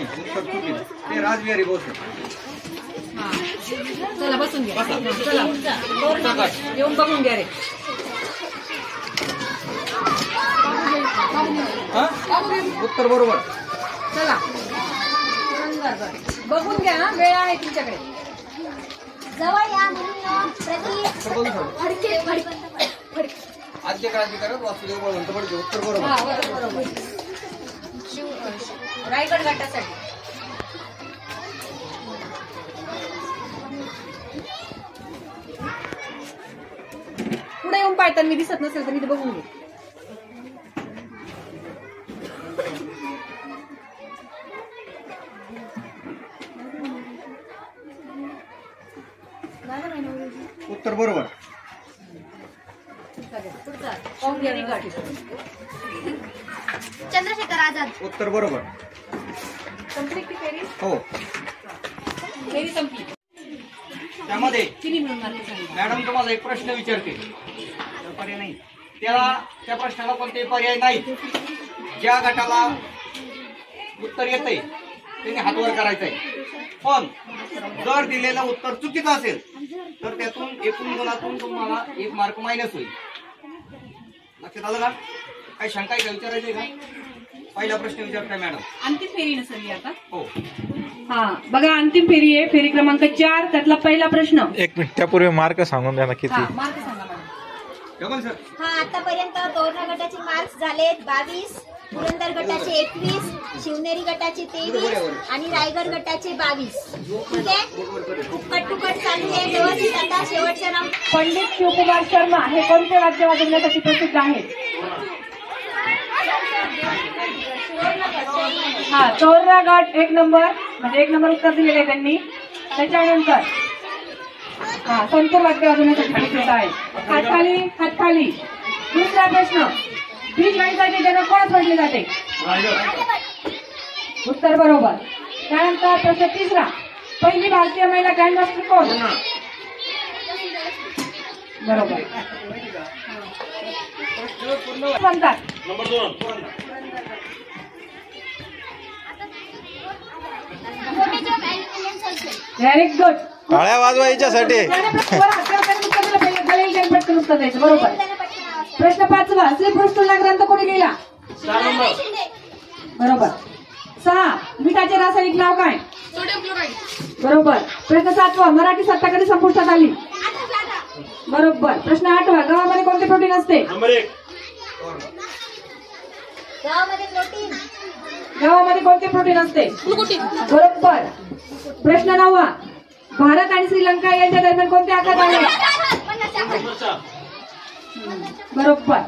उत्तर चुकीचं. ते राजबिहारी बोस. चला बसून घ्या. चला पुढचा गट. येऊन बघून घ्या रे. हा? उत्तर बरोबर. चला बघून घ्या. हा, वेळ आहे तुमच्याकडे. जवळ या मुलींना. प्रति फडके आद्य क्रांतिकारक वासुदेव बळवंत फडके. उत्तर बरोबर. हा बरोबर. रायगड गटासाठी पुढे येऊन पाहताना मी दिसत नसेल तर मी ते बघून घे. उत्तर बरोबर. पुढचा काँग्रेरी गट. चंद्रशेखर आझाद. उत्तर बरोबर. संपली की फेरी? हो. फेरी संपली. त्यामध्ये किती मिळून मार्क सांगितले? मॅडम तुम्हाला एक प्रश्न विचारते, पर्याय नाही त्या प्रश्नाला कोणतेही पर्याय नाही. ज्या गटाला उत्तर येतंय त्यांनी हात वर करायचा आहे. पण जर दिलेलं उत्तर चुकीचं असेल तर त्यातून एकूण गुणातून तुम्हाला 1 मार्क मायनस होईल. लक्षात आलं ना? काही शंका आहे का? विचारायचंय का? पहिला प्रश्न विचारताय मॅडम. अंतिम फेरी नसेल ही आता. हो. हा बघा, अंतिम फेरी आहे, फेरी क्रमांक 4, त्यातला पहिला प्रश्न. 1 मिनिट, त्यापूर्वी मार्क सांगून द्या ना किती. मार्क सांगा मॅडम. जमल सर. हा, आतापर्यंत तोरणा गटाचे मार्क्स झालेत 22, पुरंदर गटाचे 21, शिवनेरी गटाचे 23 आणि रायगड गटाचे 22. ठीक आहे, तुकट चालू आहे व्यवस्थित. आता शेवटचा राऊंड. पंडित शिवकुमार शर्मा हे कोणते वाद्य वाजवण्यासाठी प्रसिद्ध आहेत? हा, तोरणा गट 1 नंबर, म्हणजे 1 नंबर उत्तर दिलेले आहे त्यांनी. त्याच्यानंतर हा, संतूर वाद्य वाजवण्यासाठी प्रसिद्ध आहे. हात खाली. दुसरा प्रश्न, बीज गणिताचे जनक कोण म्हटले जाते? उत्तर बरोबर. त्यानंतर प्रश्न तिसरा, पहिली भारतीय महिला ग्रँडमास्टर कोण? बरोबर. म्हणतात नंबर 2. Very good. टाळ्या वाजवायच्यासाठी. उत्तर द्यायचं. बरोबर. प्रश्न 5वा, स्त्री पुरुष तुलना ग्रंथ कोणी लिहिला? 4 नंबर. बरोबर. 6, मिठाचे रासायनिक नाव काय? Sodium chloride. बरोबर. प्रश्न 7वा, मराठी सत्ता कधी संपुष्टात आली? बरोबर. प्रश्न 8वा, गव्हामध्ये कोणते प्रोटीन असते? नंबर 1. गावामध्ये प्रोटीन. गव्हामध्ये कोणते प्रोटीन असते? बरोबर. प्रश्न 9वा, भारत आणि श्रीलंका यांच्या दरम्यान कोणते आखात आहे? नंबर 4. बरोबर.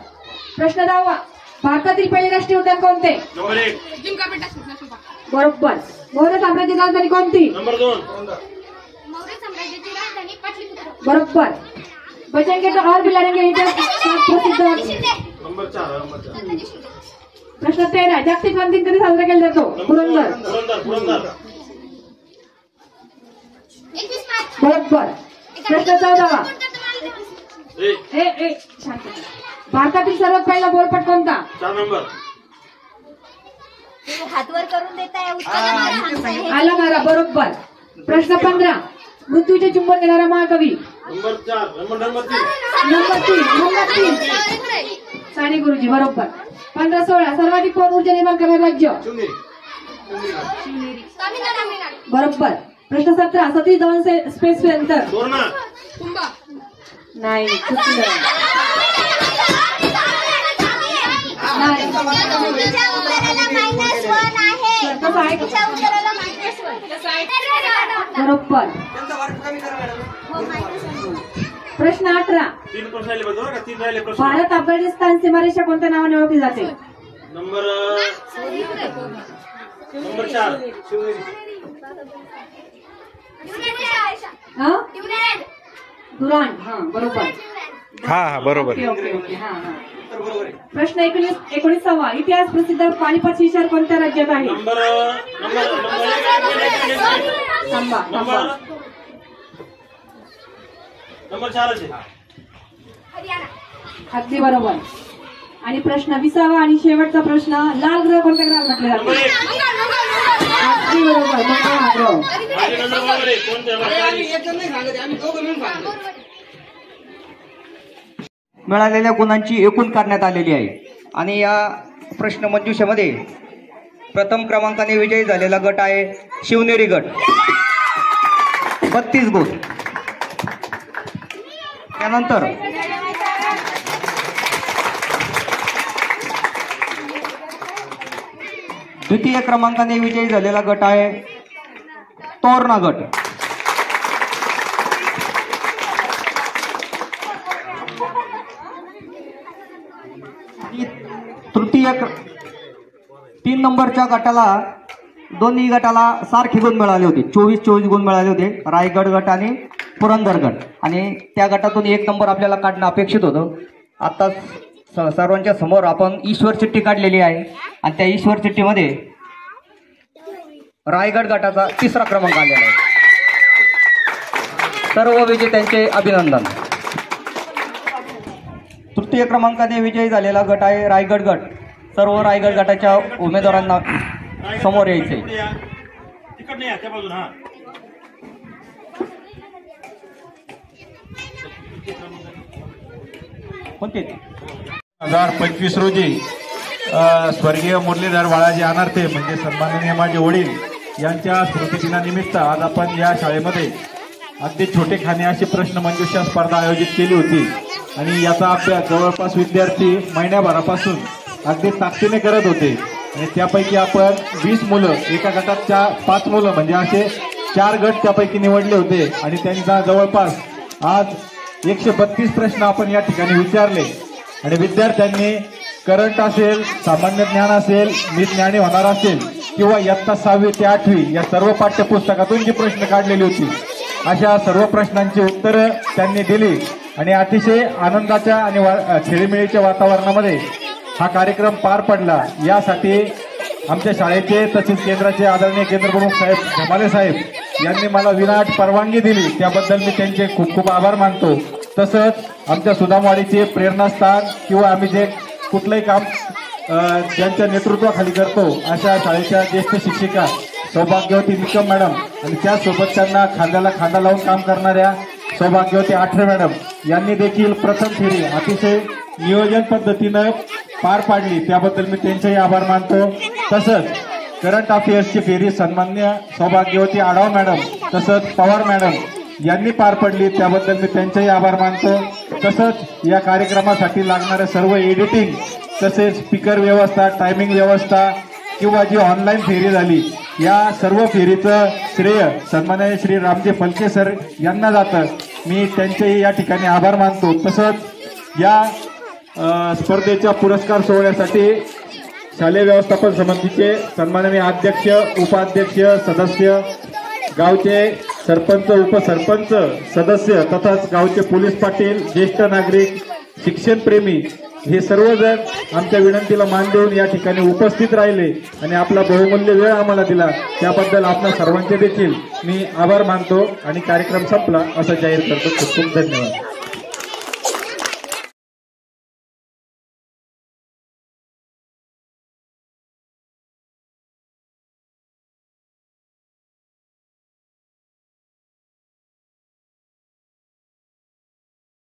प्रश्न 10वा, भारतातील पहिले राष्ट्रीय उद्यान कोणते? Number 1. Jim Corbett National Park. बरोबर. मौर्य साम्राज्याची राजधानी कोणती? नंबर 2. मौर्य साम्राज्याची राजधानी पाटलीपुत्र. बरोबर. बचेंगे तो और भी लढेंगे हे प्रसिद्ध. नंबर 4. प्रश्न 13, जागतिक वन दिन कधी साजरा केला जातो? पुरंदर. पुरंदर. 21 मार्च. बरोबर. प्रश्न 14वा, ए. शांत. भारतातील सर्वात पहिला बोलपट कोणता? 4 नंबर. हातवर करून देताय उत्तर. आला मारा. बरोबर. प्रश्न 15, मृत्यूचे चुंबन घेणारा महाकवी? Number 4. Number 3. Number 3 Sane Guruji. बरोबर. 15-16, सर्वाधिक पवन ऊर्जा निर्माण करणारे राज्य? तामिळनाडू. बरोबर. प्रश्न 17, सतीश धवन स्पेस सेंटर? तोरणा. कुंभा. नाही, चुकलं. नाही. तुमच्या उत्तराला -1 आहे. कसं आहे? तुमच्या उत्तराला -1. बरोबर. त्यांचा मार्क कमी करा मॅडम. हो, -1. प्रश्न 18, 3 प्रश्न राहिले बरोबर का? 3 राहिले प्रश्न. भारत अफगाणिस्तान सीमारेषा कोणत्या नावाने ओळखली जाते? नंबर 4. हा? दुराण. हा, बरोबर. हा बरोबर. ओके. हा. उत्तर बरोबर आहे. प्रश्न 19वा, इतिहास प्रसिद्ध पानिपत ही शहर कोणत्या राज्यात आहे? नंबर थांबा. नंबर 4 आहे. अगदी बरोबर. आणि प्रश्न 20वा आणि शेवटचा प्रश्न, लाल ग्रह कोणत्या ग्रहाला म्हटले नंबर जाते? 1. अगदी बरोबर. मंगळ ग्रह. माझे नंबर बरोबर आहे. कोणत्या आम्ही एकजण नाही सांगत, आम्ही दोघं मिळून सांगतो. मिळालेल्या गुणांची एकूण करण्यात आलेली आहे. आणि या प्रश्न मंजुषेमध्ये प्रथम क्रमांकाने विजयी झालेला गट आहे शिवनेरी गट, 32 गुण. त्यानंतर द्वितीय क्रमांकाने विजयी झालेला गट आहे तोरणा गट, तृतीय 3 नंबरच्या गटाला दोन्ही गटाला सारखे गुण मिळाले होते, 24 गुण मिळाले होते. रायगड गट आणि पुरंदर गट, आणि त्या गटातून 1 नंबर आपल्याला काढणं अपेक्षित होतं. आता सर्वांच्या समोर आपण ईश्वर चिठ्ठी काढलेली आहे, आणि त्या ईश्वर चिठ्ठीमध्ये रायगड गटाचा 3रा क्रमांक आलेला आहे. सर्व विजेत्यांचे अभिनंदन. तृतीय क्रमांकाने विजयी झालेला गट आहे रायगड गट. सर्व रायगड गटाच्या उमेदवारांना समोर यायचे. तिकडे या त्या बाजूला. हा कोणते 2025 रोजी स्वर्गीय मुरलीधर बाळाजी अनार्थे म्हणजे सन्माननीय माझे वडील यांच्या स्मृतिदिनानिमित्त आज आपण या शाळेमध्ये अगदी छोटेखानी अशी प्रश्नमंजुषा स्पर्धा आयोजित केली होती, आणि याचा अभ्यास जवळपास विद्यार्थी महिन्याभरापासून अगदी ताकदीने करत होते. आणि त्यापैकी आपण 20 मुलं, एका गटात 5 मुलं म्हणजे असे 4 गट त्यापैकी निवडले होते, आणि त्यांचा जवळपास आज 132 प्रश्न आपण या ठिकाणी विचारले. आणि विद्यार्थ्यांनी करंट असेल, सामान्य ज्ञान असेल, मी ज्ञानी होणार असेल, किंवा इयत्ता 6वी ते 8वी या सर्व पाठ्यपुस्तकातून जी प्रश्न काढलेली होती अशा सर्व प्रश्नांची उत्तरं त्यांनी दिली. आणि अतिशय आनंदाच्या आणि खेळीमेळीच्या वातावरणामध्ये हा कार्यक्रम पार पडला. यासाठी आमच्या शाळेचे तसेच केंद्राचे आदरणीय केंद्रप्रमुख साहेब धमाले साहेब यांनी मला विनाअट परवानगी दिली, त्याबद्दल मी त्यांचे खूप खूप आभार मानतो. तसंच आमच्या सुदामवाडीचे प्रेरणास्थान किंवा आम्ही जे कुठलंही काम ज्यांच्या नेतृत्वाखाली करतो अशा शाळेच्या ज्येष्ठ शिक्षिका सौभाग्यवती निकम मॅडम, आणि त्यासोबत त्यांना खांद्याला खांदा लावून काम करणाऱ्या सौभाग्यवती आठरे मॅडम यांनी देखील प्रथम फेरी अतिशय नियोजन पद्धतीनं पार पाडली, त्याबद्दल मी त्यांचेही आभार मानतो. तसंच करंट अफेअर्सची फेरी सन्मान्य सौभाग्यवती आढाव मॅडम तसंच पवार मॅडम यांनी पार पडली, त्याबद्दल मी त्यांचेही आभार मानतो. तसंच या कार्यक्रमासाठी लागणारे सर्व एडिटिंग तसेच स्पीकर व्यवस्था, टायमिंग व्यवस्था किंवा जी ऑनलाईन फेरी झाली या सर्व फेरीचं श्रेय सन्माननीय श्री रामजी फलके सर यांना जातं. मी त्यांचेही या ठिकाणी आभार मानतो. तसंच या स्पर्धेच्या पुरस्कार सोहळ्यासाठी शालेय व्यवस्थापन समितीचे सन्माननीय अध्यक्ष, उपाध्यक्ष, सदस्य, गावचे सरपंच, उपसरपंच, सदस्य तथाच गावचे पोलीस पाटील, ज्येष्ठ नागरिक, शिक्षणप्रेमी हे सर्वजण आमच्या विनंतीला मान देऊन या ठिकाणी उपस्थित राहिले आणि आपला बहुमूल्य वेळ आम्हाला दिला, त्याबद्दल आपल्या सर्वांचे देखील मी आभार मानतो आणि कार्यक्रम संपला असं जाहीर करतो. खूप खूप धन्यवाद.